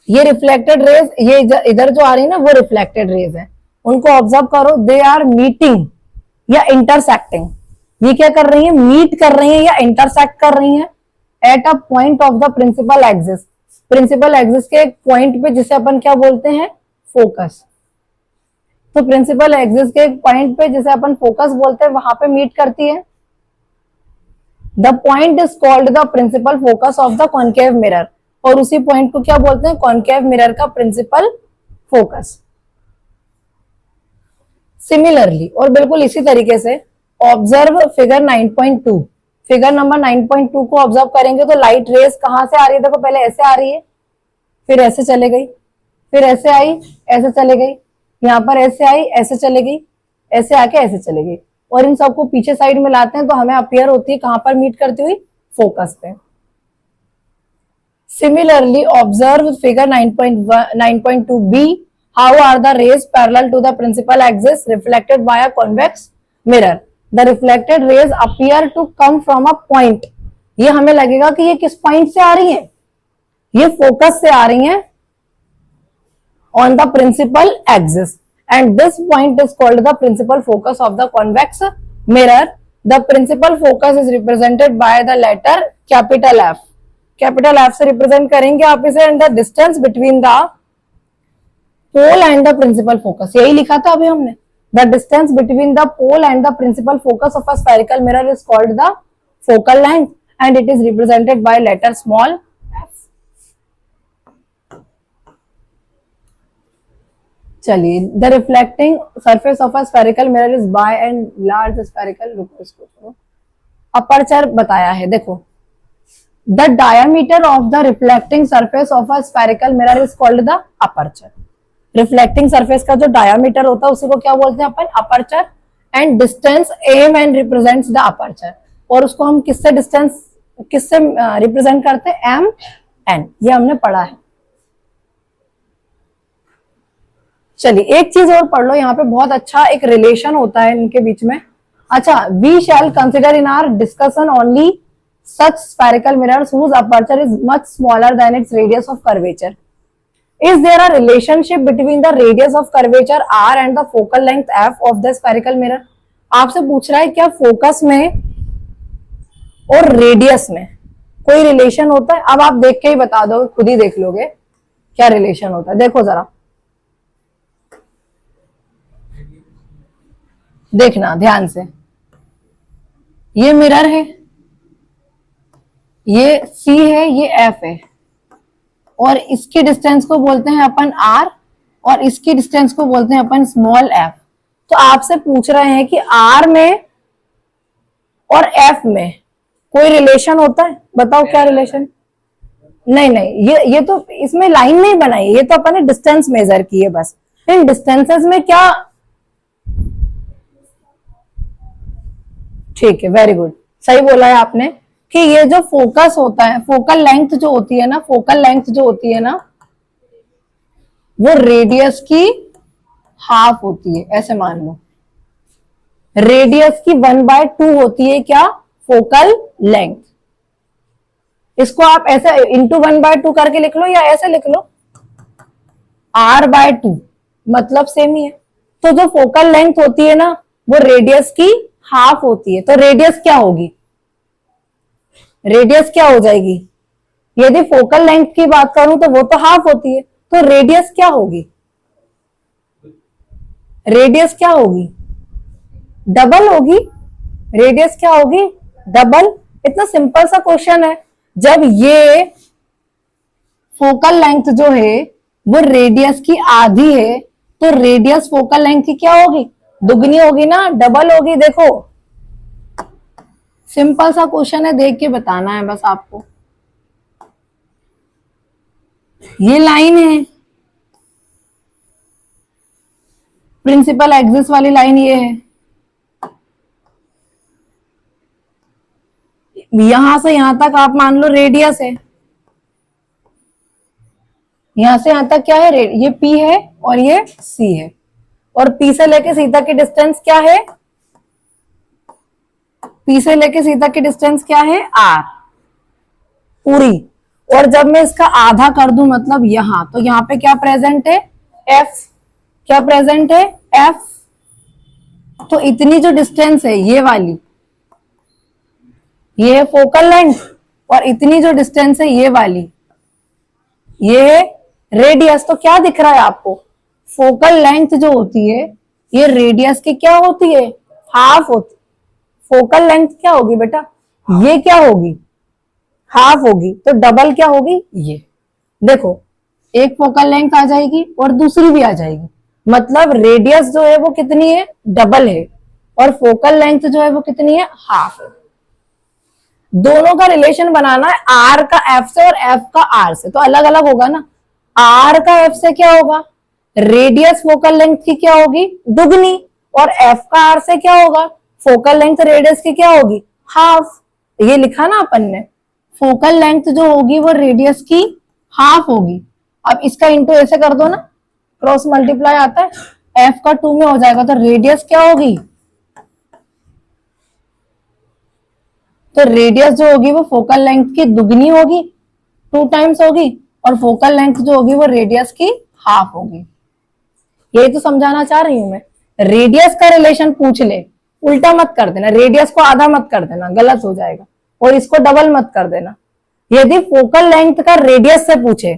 ये रिफ्लेक्टेड रेज, ये इधर जो आ रही है ना, वो रिफ्लेक्टेड रेज है, उनको ऑब्जर्व करो। दे आर मीटिंग या इंटरसेक्टिंग, ये क्या कर रही है, मीट कर रही है या इंटरसेक्ट कर रही है at a point of the principal axis, principal axis के एक पॉइंट पे, जिसे अपन क्या बोलते हैं, फोकस। तो प्रिंसिपल एक्सिस के एक पॉइंट पे, जिसे अपन फोकस बोलते हैं, वहां पे मीट करती है। The point is called the principal focus of the concave mirror, और उसी पॉइंट को क्या बोलते हैं, कॉनकेव मिरर का प्रिंसिपल फोकस। सिमिलरली, और बिल्कुल इसी तरीके से, ऑब्जर्व फिगर 9.2, फिगर नंबर 9.2 को ऑब्जर्व करेंगे तो लाइट रेज कहां से आ रही है, देखो पहले ऐसे आ रही है, फिर ऐसे चले गई, फिर ऐसे आई, ऐसे चले गई, यहाँ पर ऐसे आई, ऐसे चले गई, ऐसे आके ऐसे चले गई, और इन सबको पीछे साइड में लाते हैं तो हमें अपीयर होती है कहां पर मीट करती हुई, फोकस पे। Similarly observe figure 9.2b, how are the rays parallel to the principal axis reflected by a convex mirror, the reflected rays appear to come from a point। ये हमें लगेगा कि ये किस पॉइंट से आ रही है, ये फोकस से आ रही है on the principal axis, and this point is called the principal focus of the convex mirror। The principal focus is represented by the letter capital F, capital F से रिप्रेजेंट करेंगे आप इसे, and the distance between the pole and the principal focus, यही लिखा था अभी हमने। The distance between the pole and the principal focus of a spherical mirror is called the focal length and it is represented by letter small F. चलिए, the reflecting surface of a spherical mirror is by and large spherical, रुको इसको छोड़ो, aperture बताया है। देखो, the diameter of the reflecting surface of a spherical mirror is called the aperture. Reflecting surface का जो diameter होता है उसी को क्या बोलते हैं अपन? Aperture. And distance M and represents the aperture, और उसको हम किससे रिप्रेजेंट करते हैं? एम एन, ये हमने पढ़ा है। चलिए, एक चीज और पढ़ लो, यहाँ पे बहुत अच्छा एक रिलेशन होता है इनके बीच में। अच्छा, we shall consider in our discussion only such spherical mirrors whose aperture is much smaller than its radius of curvature. Is there a relationship between the radius of curvature r and the focal length f of the spherical mirror? आपसे पूछ रहा है क्या focus में और radius में कोई relation होता है? अब आप देख के ही बता दो, खुद ही देख लोगे क्या रिलेशन होता है। देखो जरा, देखना ध्यान से, ये मिरर है, ये C है, ये F है, और इसकी डिस्टेंस को बोलते हैं अपन r, और इसकी डिस्टेंस को बोलते हैं अपन स्मॉल f। तो आपसे पूछ रहे हैं कि r में और f में कोई रिलेशन होता है? बताओ क्या रिलेशन? नहीं नहीं, ये तो इसमें लाइन नहीं बनाई, ये तो अपन ने डिस्टेंस मेजर की है बस। इन डिस्टेंसेस में क्या? ठीक है, वेरी गुड, सही बोला है आपने कि ये जो फोकस होता है, फोकल लेंथ जो होती है ना, फोकल लेंथ जो होती है ना, वो रेडियस की हाफ होती है, ऐसे मान लो। रेडियस की 1/2 होती है क्या? Focal length. इसको आप ऐसे इंटू 1/2 करके लिख लो, या ऐसे लिख लो r/2, मतलब सेम ही है। तो जो फोकल लेंथ होती है ना, वो रेडियस की हाफ होती है। तो रेडियस क्या होगी? रेडियस क्या हो जाएगी? यदि फोकल लेंथ की बात करूं तो वो तो हाफ होती है, तो रेडियस क्या होगी? रेडियस क्या होगी? डबल होगी। रेडियस क्या होगी? डबल। इतना सिंपल सा क्वेश्चन है। जब ये फोकल लेंथ जो है वो रेडियस की आधी है, तो रेडियस फोकल लेंथ की क्या होगी? दुगनी होगी ना, डबल होगी। देखो, सिंपल सा क्वेश्चन है, देख के बताना है बस आपको। ये लाइन है, प्रिंसिपल एक्सिस वाली लाइन ये है, यहां से यहां तक आप मान लो रेडियस है, यहां से यहां तक क्या है? ये P है और ये C है, और P से लेके C तक की डिस्टेंस क्या है? P से लेके C तक की डिस्टेंस क्या है? R पूरी। और जब मैं इसका आधा कर दूं, मतलब यहां, तो यहां पे क्या प्रेजेंट है? F। क्या प्रेजेंट है? F। तो इतनी जो डिस्टेंस है ये वाली, ये है फोकल लेंथ, और इतनी जो डिस्टेंस है ये वाली, ये है रेडियस। तो क्या दिख रहा है आपको? फोकल लेंथ जो होती है ये रेडियस की क्या होती है? हाफ होती। फोकल लेंथ क्या होगी बेटा? ये क्या होगी? हाफ होगी। तो डबल क्या होगी? ये देखो, एक फोकल लेंथ आ जाएगी और दूसरी भी आ जाएगी, मतलब रेडियस जो है वो कितनी है? डबल है, और फोकल लेंथ जो है वो कितनी है? हाफ है। दोनों का रिलेशन बनाना है, आर का एफ से और एफ का आर से, तो अलग अलग होगा ना। आर का एफ से क्या होगा? रेडियस फोकल लेंथ की क्या होगी? दुगनी। और एफ का आर से क्या होगा? फोकल लेंथ रेडियस की क्या होगी? हाफ। ये लिखा ना अपन ने, फोकल लेंथ जो होगी वो रेडियस की हाफ होगी। अब इसका इंटू ऐसे कर दो ना, क्रॉस मल्टीप्लाई आता है, एफ का 2 में हो जाएगा, तो रेडियस क्या होगी? तो रेडियस जो होगी वो फोकल लेंथ की दुगनी होगी, 2 टाइम्स होगी, और फोकल लेंथ जो होगी वो रेडियस की हाफ होगी। यही तो समझाना चाह रही हूं मैं। रेडियस का रिलेशन पूछ ले, उल्टा मत कर देना, रेडियस को आधा मत कर देना, गलत हो जाएगा, और इसको डबल मत कर देना। यदि फोकल लेंथ का रेडियस से पूछे,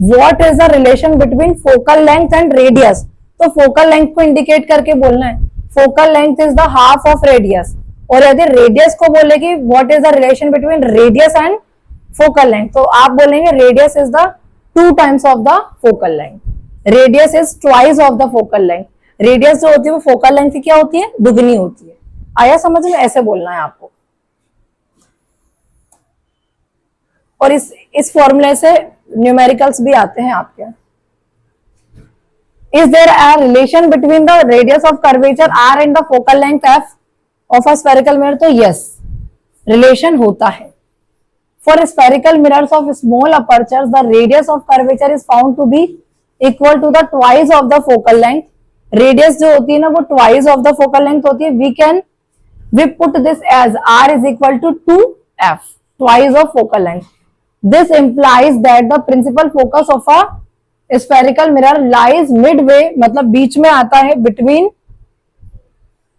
what is the relation between focal length and radius, तो फोकल लेंथ को इंडिकेट करके बोलना है, focal length is the half of radius. और यदि रेडियस को बोलेगी what is the relation between radius and focal length, तो आप बोलेंगे radius is the 2 times of the focal length. Radius is twice of the focal length. Radius जो होती है वो फोकल लेंथ की क्या होती है, दुगनी होती है। आया समझ में, ऐसे बोलना है आपको। और इस फॉर्मूले से न्यूमेरिकल्स भी आते हैं आपके। Is there a relation between the radius of curvature R and the focal length F of a spherical mirror? तो यस, रिलेशन होता है। For spherical mirrors of small apertures the radius of curvature is found to be equal to the twice of the focal length. Radius जो होती है ना वो twice of the focal length होती है। we put this as r is equal to 2f, twice of focal length. This implies that the principal focus of a spherical mirror lies midway, मतलब बीच में आता है between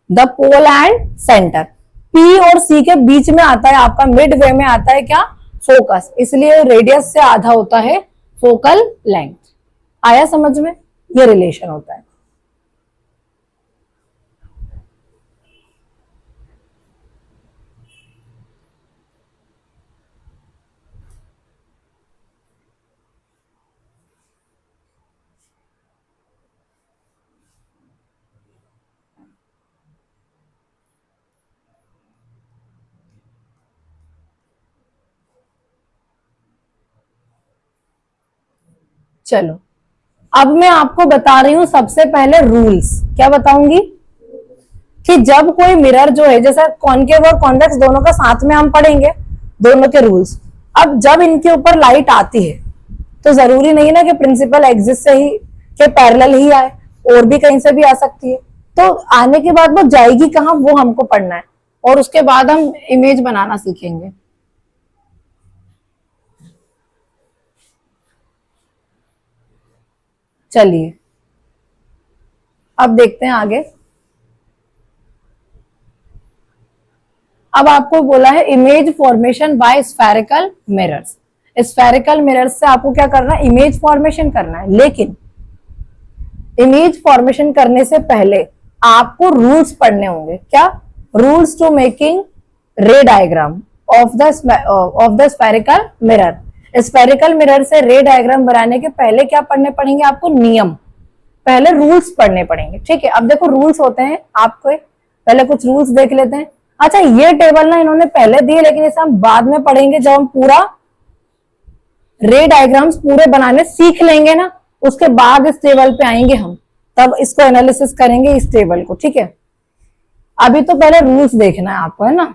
the pole and center. P और C के बीच में आता है आपका, midway में आता है क्या, फोकस। इसलिए रेडियस से आधा होता है फोकल लेंथ। आया समझ में, ये रिलेशन होता है। चलो अब मैं आपको बता रही हूं सबसे पहले रूल्स। क्या बताऊंगी कि जब कोई मिरर जो है, जैसे कॉनकेव और कॉन्वेक्स दोनों का साथ में हम पढ़ेंगे, दोनों के रूल्स। अब जब इनके ऊपर लाइट आती है तो जरूरी नहीं ना कि प्रिंसिपल एक्सिस से ही के पैरेलल ही आए, और भी कहीं से भी आ सकती है। तो आने के बाद वो जाएगी कहाँ, वो हमको पढ़ना है, और उसके बाद हम इमेज बनाना सीखेंगे। चलिए अब देखते हैं आगे। अब आपको बोला है image formation by spherical mirrors. Spherical mirrors से आपको क्या करना है, इमेज फॉर्मेशन करना है। लेकिन इमेज फॉर्मेशन करने से पहले आपको रूल्स पढ़ने होंगे। क्या rules to making ray diagram of the spherical mirror. Spherical mirror से रे डायग्राम बनाने के पहले क्या पढ़ने पड़ेंगे आपको, नियम, पहले रूल्स पढ़ने पड़ेंगे। ठीक है, अब देखो रूल्स होते हैं आपको, पहले कुछ रूल्स देख लेते हैं। अच्छा, ये टेबल ना इन्होंने पहले दिए, लेकिन इसे हम बाद में पढ़ेंगे जब हम पूरा रे डायग्राम्स पूरे बनाने सीख लेंगे ना, उसके बाद इस टेबल पे आएंगे हम, तब इसको एनालिसिस करेंगे इस टेबल को। ठीक है, अभी तो पहले रूल्स देखना है आपको, है ना।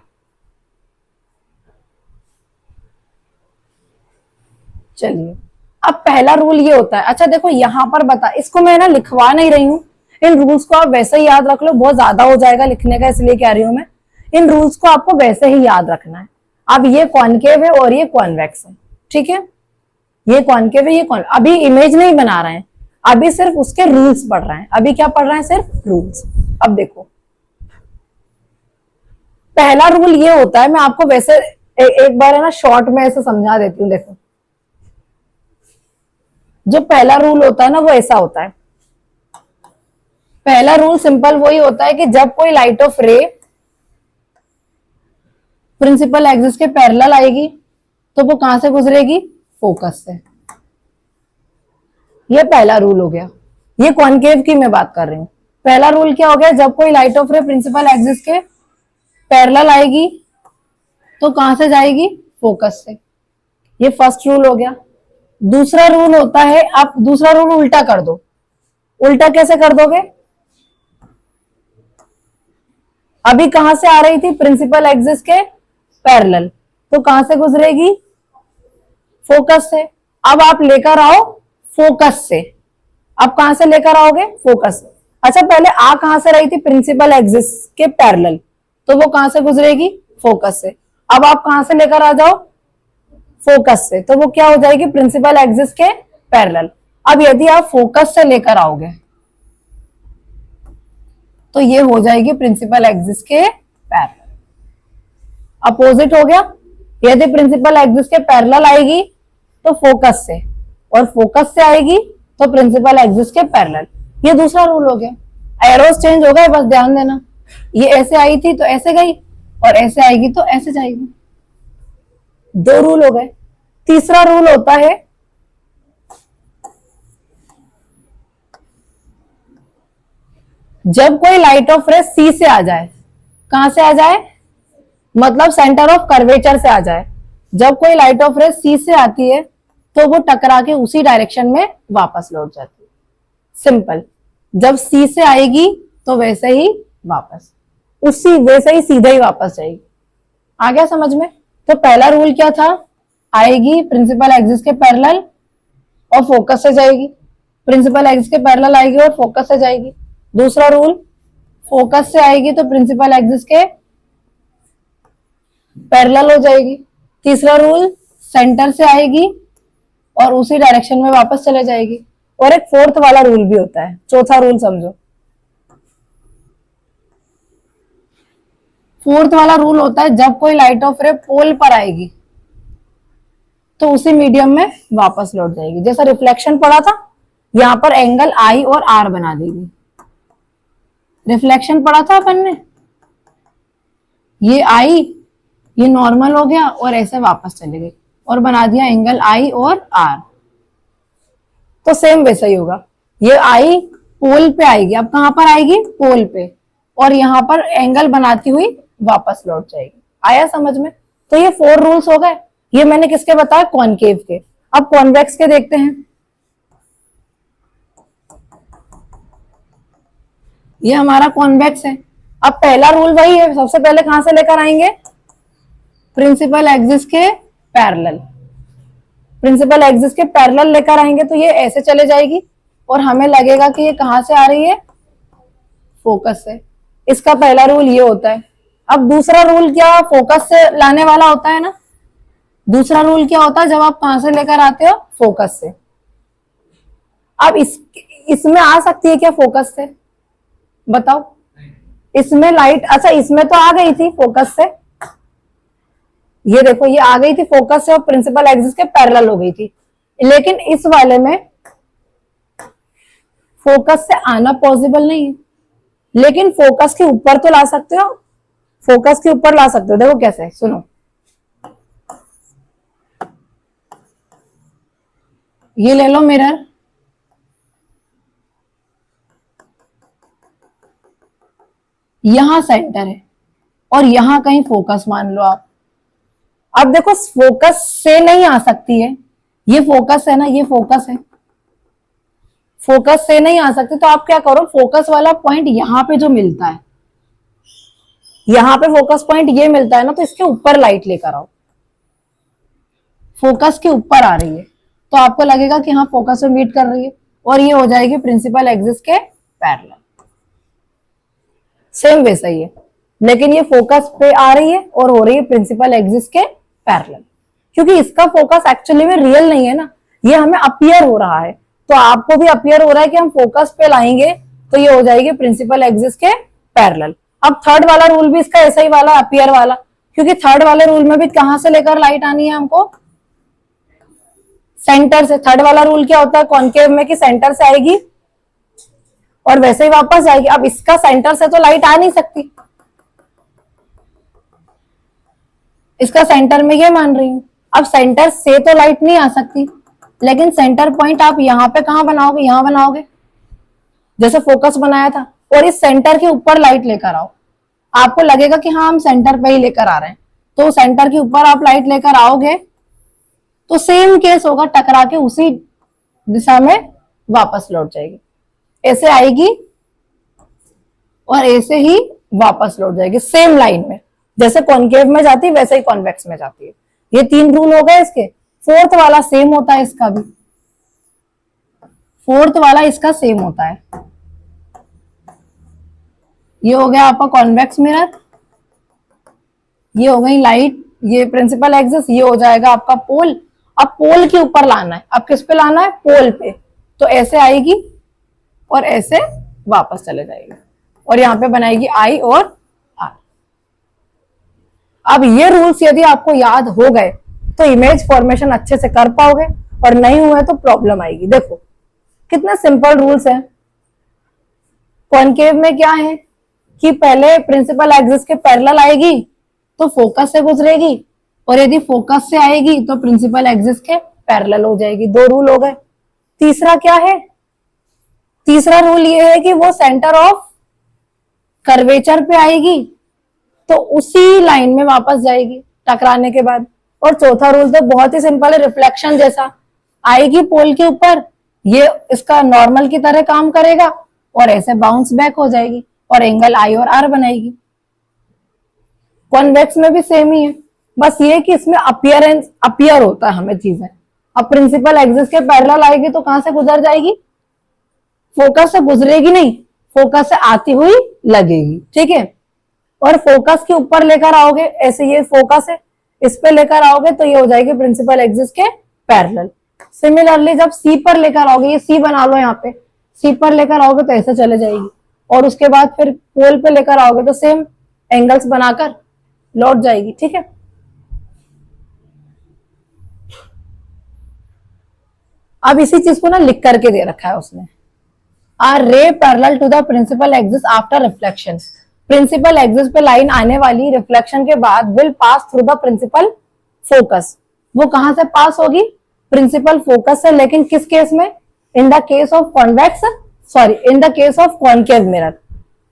चलिए अब पहला रूल ये होता है। अच्छा देखो यहाँ पर बता, इसको मैं ना लिखवा नहीं रही हूँ, इन रूल्स को आप वैसे ही याद रख लो, बहुत ज्यादा हो जाएगा लिखने का, इसलिए कह रही हूं मैं। इन रूल्स को आपको वैसे ही याद रखना है। अब ये कॉनकेव है और ये कॉन्वेक्स है। ठीक है, ये कॉनकेव है, ये अभी इमेज नहीं बना रहे हैं, अभी सिर्फ उसके रूल्स पढ़ रहे हैं। अभी क्या पढ़ रहे हैं, सिर्फ रूल्स। अब देखो पहला रूल ये होता है, मैं आपको वैसे एक बार है ना शॉर्ट में ऐसे समझा देती हूँ। देखो जो पहला रूल होता है ना वो ऐसा होता है। पहला रूल सिंपल वही होता है कि जब कोई light of ray principal axis के पैरेलल आएगी तो वो कहां से गुजरेगी, फोकस से। ये पहला रूल हो गया। ये कॉनकेव की मैं बात कर रही हूं। पहला रूल क्या हो गया, जब कोई light of ray principal axis के पैरेलल आएगी तो कहां से जाएगी, फोकस से। ये फर्स्ट रूल हो गया। दूसरा रूल होता है, आप दूसरा रूल उल्टा कर दो। उल्टा कैसे कर दोगे, अभी कहां से आ रही थी, प्रिंसिपल एक्सिस के पैरेलल, तो कहां से गुजरेगी, फोकस से। अब आप लेकर आओ फोकस से। अब कहां से लेकर आओगे, फोकस से। अच्छा पहले आ कहां से रही थी, प्रिंसिपल एक्सिस के पैरेलल, तो वो कहां से गुजरेगी, फोकस से। अब आप कहां से लेकर आ जाओ, फोकस से, तो वो क्या हो जाएगी, प्रिंसिपल एक्सिस के पैरेलल। अब यदि आप फोकस से लेकर आओगे तो ये हो जाएगी प्रिंसिपल एक्सिस के पैरेलल। अपोजिट हो गया, यदि प्रिंसिपल एक्सिस के पैरेलल आएगी तो फोकस से, और फोकस से आएगी तो प्रिंसिपल एक्सिस के पैरेलल। ये दूसरा रूल हो गया। एरोस चेंज हो गए, बस ध्यान देना। ये ऐसे आई थी तो ऐसे गई, और ऐसे आएगी तो ऐसे जाएगी। दो रूल हो गए। तीसरा रूल होता है, जब कोई लाइट ऑफ रे सी से आ जाए, कहां से आ जाए, मतलब सेंटर ऑफ कर्वेचर से आ जाए, जब कोई लाइट ऑफ रे सी से आती है तो वो टकरा के उसी डायरेक्शन में वापस लौट जाती है। सिंपल, जब सी से आएगी तो वैसे ही वापस, उसी वैसे ही सीधे ही वापस जाएगी। आ गया समझ में? तो पहला रूल क्या था, आएगी प्रिंसिपल एक्सिस के पैरेलल और फोकस से जाएगी, प्रिंसिपल एक्सिस के पैरेलल आएगी और फोकस से जाएगी। दूसरा रूल, फोकस से आएगी तो प्रिंसिपल एक्सिस के पैरेलल हो जाएगी। तीसरा रूल, सेंटर से आएगी और उसी डायरेक्शन में वापस चले जाएगी। और एक फोर्थ वाला रूल भी होता है, चौथा रूल समझो। फोर्थ वाला रूल होता है जब कोई लाइट ऑफ रे पोल पर आएगी तो उसी मीडियम में वापस लौट जाएगी। जैसा रिफ्लेक्शन पड़ा था, यहां पर एंगल आई और आर बना देगी। रिफ्लेक्शन पड़ा था अपन ने, ये आई, ये नॉर्मल हो गया और ऐसे वापस चले गए और बना दिया एंगल आई और आर। तो सेम वैसा ही होगा, ये आई पोल पे आएगी, अब कहां पर आएगी, पोल पे, और यहां पर एंगल बनाती हुई वापस लौट जाएगी। आया समझ में? तो ये 4 रूल्स हो गए। ये मैंने किसके बताया, कॉनकेव के। अब कॉन्वेक्स के देखते हैं। ये हमारा कॉन्वेक्स है। अब पहला रूल वही है, सबसे पहले कहां से लेकर आएंगे, प्रिंसिपल एक्सिस के पैरेलल। प्रिंसिपल एक्सिस के पैरेलल लेकर आएंगे तो ये ऐसे चले जाएगी और हमें लगेगा कि ये कहां से आ रही है, फोकस से। इसका पहला रूल ये होता है। अब दूसरा रूल क्या, फोकस से लाने वाला होता है ना। दूसरा रूल क्या होता है, जब आप कहां से लेकर आते हो, फोकस से। अब इसमें आ सकती है क्या फोकस से, बताओ? इसमें लाइट, अच्छा इसमें तो आ गई थी फोकस से, ये देखो ये आ गई थी फोकस से और प्रिंसिपल एक्सिस के पैरेलल हो गई थी। लेकिन इस वाले में फोकस से आना पॉसिबल नहीं है, लेकिन फोकस के ऊपर तो ला सकते हो, फोकस के ऊपर ला सकते हो। देखो कैसे, सुनो, ये ले लो मिरर, यहां सेंटर है और यहां कहीं फोकस मान लो आप। अब देखो फोकस से नहीं आ सकती है, ये फोकस है ना, ये फोकस है, फोकस से नहीं आ सकती। तो आप क्या करो, फोकस वाला पॉइंट यहां पे जो मिलता है, यहां पे फोकस पॉइंट ये मिलता है ना, तो इसके ऊपर लाइट लेकर आओ। फोकस के ऊपर आ रही है तो आपको लगेगा कि हाँ फोकस से मीट कर रही है और ये हो जाएगी प्रिंसिपल एक्सिस के पैरेलल। सेम वैसा ही है, लेकिन ये फोकस पे आ रही है और हो रही है प्रिंसिपल एक्सिस के पैरेलल, क्योंकि इसका फोकस एक्चुअली में रियल नहीं है ना, ये हमें अपीयर हो रहा है। तो आपको भी अपीयर हो रहा है कि हम फोकस पे लाएंगे तो ये हो जाएगी प्रिंसिपल एक्सिस के पैरेलल। अब थर्ड वाला रूल भी इसका ऐसा ही वाला, अपीयर वाला, क्योंकि थर्ड वाले रूल में भी कहां से लेकर लाइट आनी है हमको, सेंटर से। थर्ड वाला रूल क्या होता है कॉन्केव में, कि सेंटर से आएगी और वैसे ही वापस जाएगी। अब इसका सेंटर से तो लाइट आ नहीं सकती, इसका सेंटर में ये मान रही हूं। अब सेंटर से तो लाइट नहीं आ सकती, लेकिन सेंटर पॉइंट आप यहां पे कहां बनाओगे, यहां बनाओगे जैसे फोकस बनाया था, और इस सेंटर के ऊपर लाइट लेकर आओ। आपको लगेगा कि हाँ हम सेंटर पे ही लेकर आ रहे हैं, तो सेंटर के ऊपर आप लाइट लेकर आओगे तो सेम केस होगा, टकरा के उसी दिशा में वापस लौट जाएगी। ऐसे आएगी और ऐसे ही वापस लौट जाएगी, सेम लाइन में। जैसे कॉन्केव में जाती है वैसे ही कॉन्वेक्स में जाती है। ये 3 रूल हो गए इसके। फोर्थ वाला सेम होता है इसका भी, फोर्थ वाला इसका सेम होता है। ये हो गया आपका कॉन्वेक्स मिरर, ये हो गई लाइट, ये प्रिंसिपल एक्सिस, ये हो जाएगा आपका पोल। अब पोल के ऊपर लाना है, अब किस पे लाना है, पोल पे। तो ऐसे आएगी और ऐसे वापस चले जाएगी और यहां पे बनाएगी आई और आर। अब ये रूल्स यदि आपको याद हो गए तो इमेज फॉर्मेशन अच्छे से कर पाओगे, और नहीं हुए तो प्रॉब्लम आएगी। देखो कितने सिंपल रूल्स हैं। कॉन्केव में क्या है कि पहले प्रिंसिपल एक्सिस के पैरेलल आएगी तो फोकस से गुजरेगी, और यदि फोकस से आएगी तो प्रिंसिपल एक्सिस के पैरेलल हो जाएगी। 2 रूल हो गए। तीसरा क्या है, तीसरा रूल ये है कि वो सेंटर ऑफ कर्वेचर पे आएगी तो उसी लाइन में वापस जाएगी टकराने के बाद। और चौथा रूल तो बहुत ही सिंपल है, रिफ्लेक्शन जैसा, आएगी पोल के ऊपर, ये इसका नॉर्मल की तरह काम करेगा और ऐसे बाउंस बैक हो जाएगी और एंगल आई और आर बनाएगी। कॉन्वेक्स में भी सेम ही है, बस ये कि इसमें अपियर होता है हमें चीजें। अब प्रिंसिपल एक्सिस के पैरेलल आएगी तो कहां से गुजर जाएगी, फोकस से गुजरेगी नहीं, फोकस से आती हुई लगेगी, ठीक है। और फोकस के ऊपर लेकर आओगे, ऐसे ये फोकस है, इस पे लेकर आओगे तो ये हो जाएगी प्रिंसिपल एक्सिस के पैरेलल। सिमिलरली जब सी पर लेकर आओगे, ये सी बना लो यहाँ पे, सी पर लेकर आओगे तो ऐसे चले जाएगी और उसके बाद फिर पोल पे लेकर आओगे तो सेम एंगल्स बनाकर लौट जाएगी, ठीक है। अब इसी चीज को ना लिख करके दे रखा है उसने, a ray parallel to the principal axis after reflection. Principal axis पे लाइन आने वाली रिफ्लेक्शन के बाद will pass through the principal focus. वो कहां से पास होगी, प्रिंसिपल फोकस से, लेकिन किस केस में, in the case of convex, sorry in the case of concave mirror,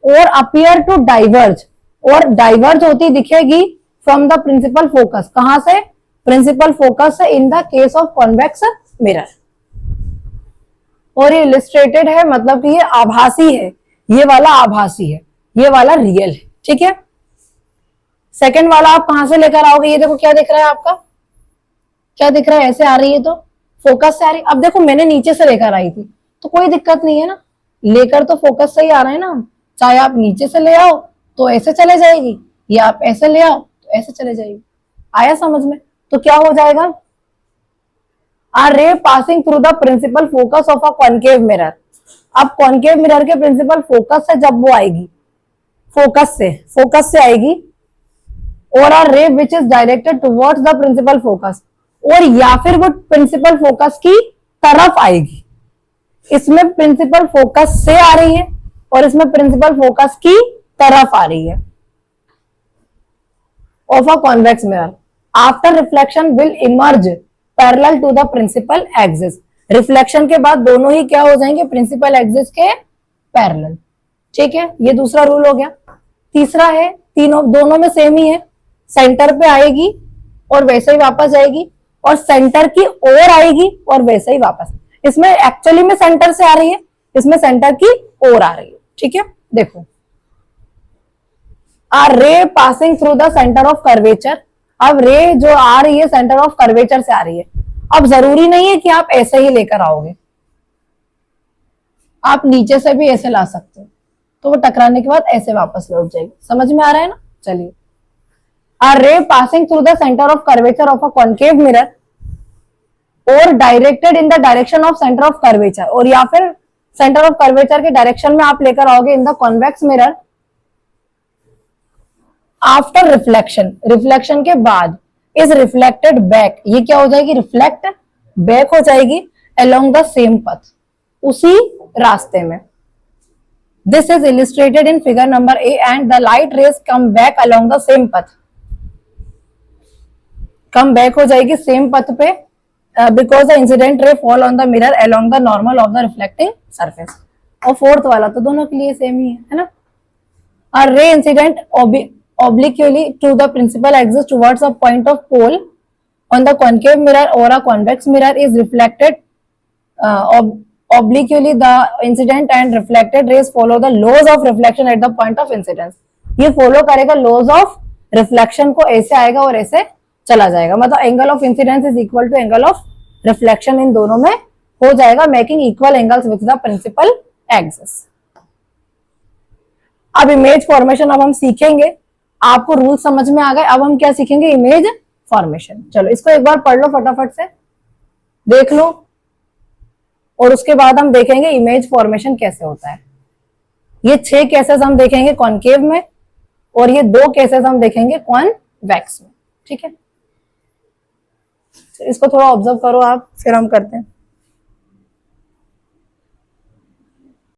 और अपीयर टू डाइवर्ज, और डाइवर्ज होती दिखेगी फ्रॉम द प्रिंसिपल फोकस। कहां से, प्रिंसिपल फोकस से, in the case of convex mirror. और ये इलिस्ट्रेटेड है, मतलब कि ये आभासी है, ये वाला आभासी है, ये वाला रियल है, ठीक है। सेकंड वाला आप कहां से लेकर आओगे, ये देखो क्या दिख रहा है आपका, क्या दिख रहा है, ऐसे आ रही है तो फोकस से आ रही। अब देखो मैंने नीचे से लेकर आई थी तो कोई दिक्कत नहीं है ना, लेकर तो फोकस से ही आ रहे हैं ना, चाहे आप नीचे से ले आओ तो ऐसे चले जाएगी, या आप ऐसे ले आओ तो ऐसे चले जाएगी। आया समझ में, तो क्या हो जाएगा, a ray passing through the principal focus of a concave mirror. अब कॉनकेव मिरर के प्रिंसिपल फोकस से जब वो आएगी, फोकस से आएगी, और a ray which is directed towards the principal focus, और या फिर वो प्रिंसिपल फोकस की तरफ आएगी। इसमें प्रिंसिपल फोकस से आ रही है और इसमें प्रिंसिपल फोकस की तरफ आ रही है of a convex mirror. After reflection will emerge parallel to the principal axis. Reflection के बाद दोनों ही क्या हो जाएंगे, प्रिंसिपल एक्सिस के पैरेलल, ठीक है। ये दूसरा रूल हो गया। तीसरा है, दोनों में सेम ही है, सेंटर पे आएगी और वैसे ही वापस जाएगी, और सेंटर की ओर आएगी और वैसे ही वापस। इसमें एक्चुअली में सेंटर से आ रही है, इसमें सेंटर की ओर आ रही है, ठीक है। देखो, a ray passing through the centre of curvature. अब रे जो आ रही है सेंटर ऑफ कर्वेचर से आ रही है। अब जरूरी नहीं है कि आप ऐसे ही लेकर आओगे, आप नीचे से भी ऐसे ला सकते हो, तो वो टकराने के बाद ऐसे वापस लौट जाएगी। समझ में आ रहा है ना, चलिए। A ray passing through the centre of curvature of a concave mirror और directed in the direction of centre of curvature, और या फिर सेंटर ऑफ कर्वेचर के डायरेक्शन में आप लेकर आओगे in the convex mirror. After reflection, reflection के बाद इज रिफ्लेक्टेड बैक, ये क्या हो जाएगी, रिफ्लेक्ट बैक हो जाएगी अलोंग द सेम पथ, उसी रास्ते में। This is illustrated in figure number A and the light rays come back along the same पथ, कम बैक हो जाएगी सेम पथ पे, because the incident ray fall on the mirror along the normal of the reflecting surface. और fourth वाला तो दोनों के लिए सेम ही है ना। A ray incident obliquely to the principal axis towards a point of pole on the concave mirror or a convex mirror is reflected obliquely. The incident and reflected rays follow the laws of reflection at the point of incidence. ये follow करेगा laws of reflection को, ऐसे आएगा और ऐसे चला जाएगा, मतलब angle of incidence is equal to angle of reflection, इन दोनों में हो जाएगा, making equal angles with the principal axis. अब इमेज फॉर्मेशन अब हम सीखेंगे, आपको रूल समझ में आ गए। अब हम क्या सीखेंगे, इमेज फॉर्मेशन। चलो इसको एक बार पढ़ लो, फटाफट से देख लो, और उसके बाद हम देखेंगे इमेज फॉर्मेशन कैसे होता है। ये 6 केसेस हम देखेंगे कॉनकेव में, और ये 2 केसेस हम देखेंगे कॉन्वेक्स में, ठीक है। इसको थोड़ा ऑब्जर्व करो आप, फिर हम करते हैं।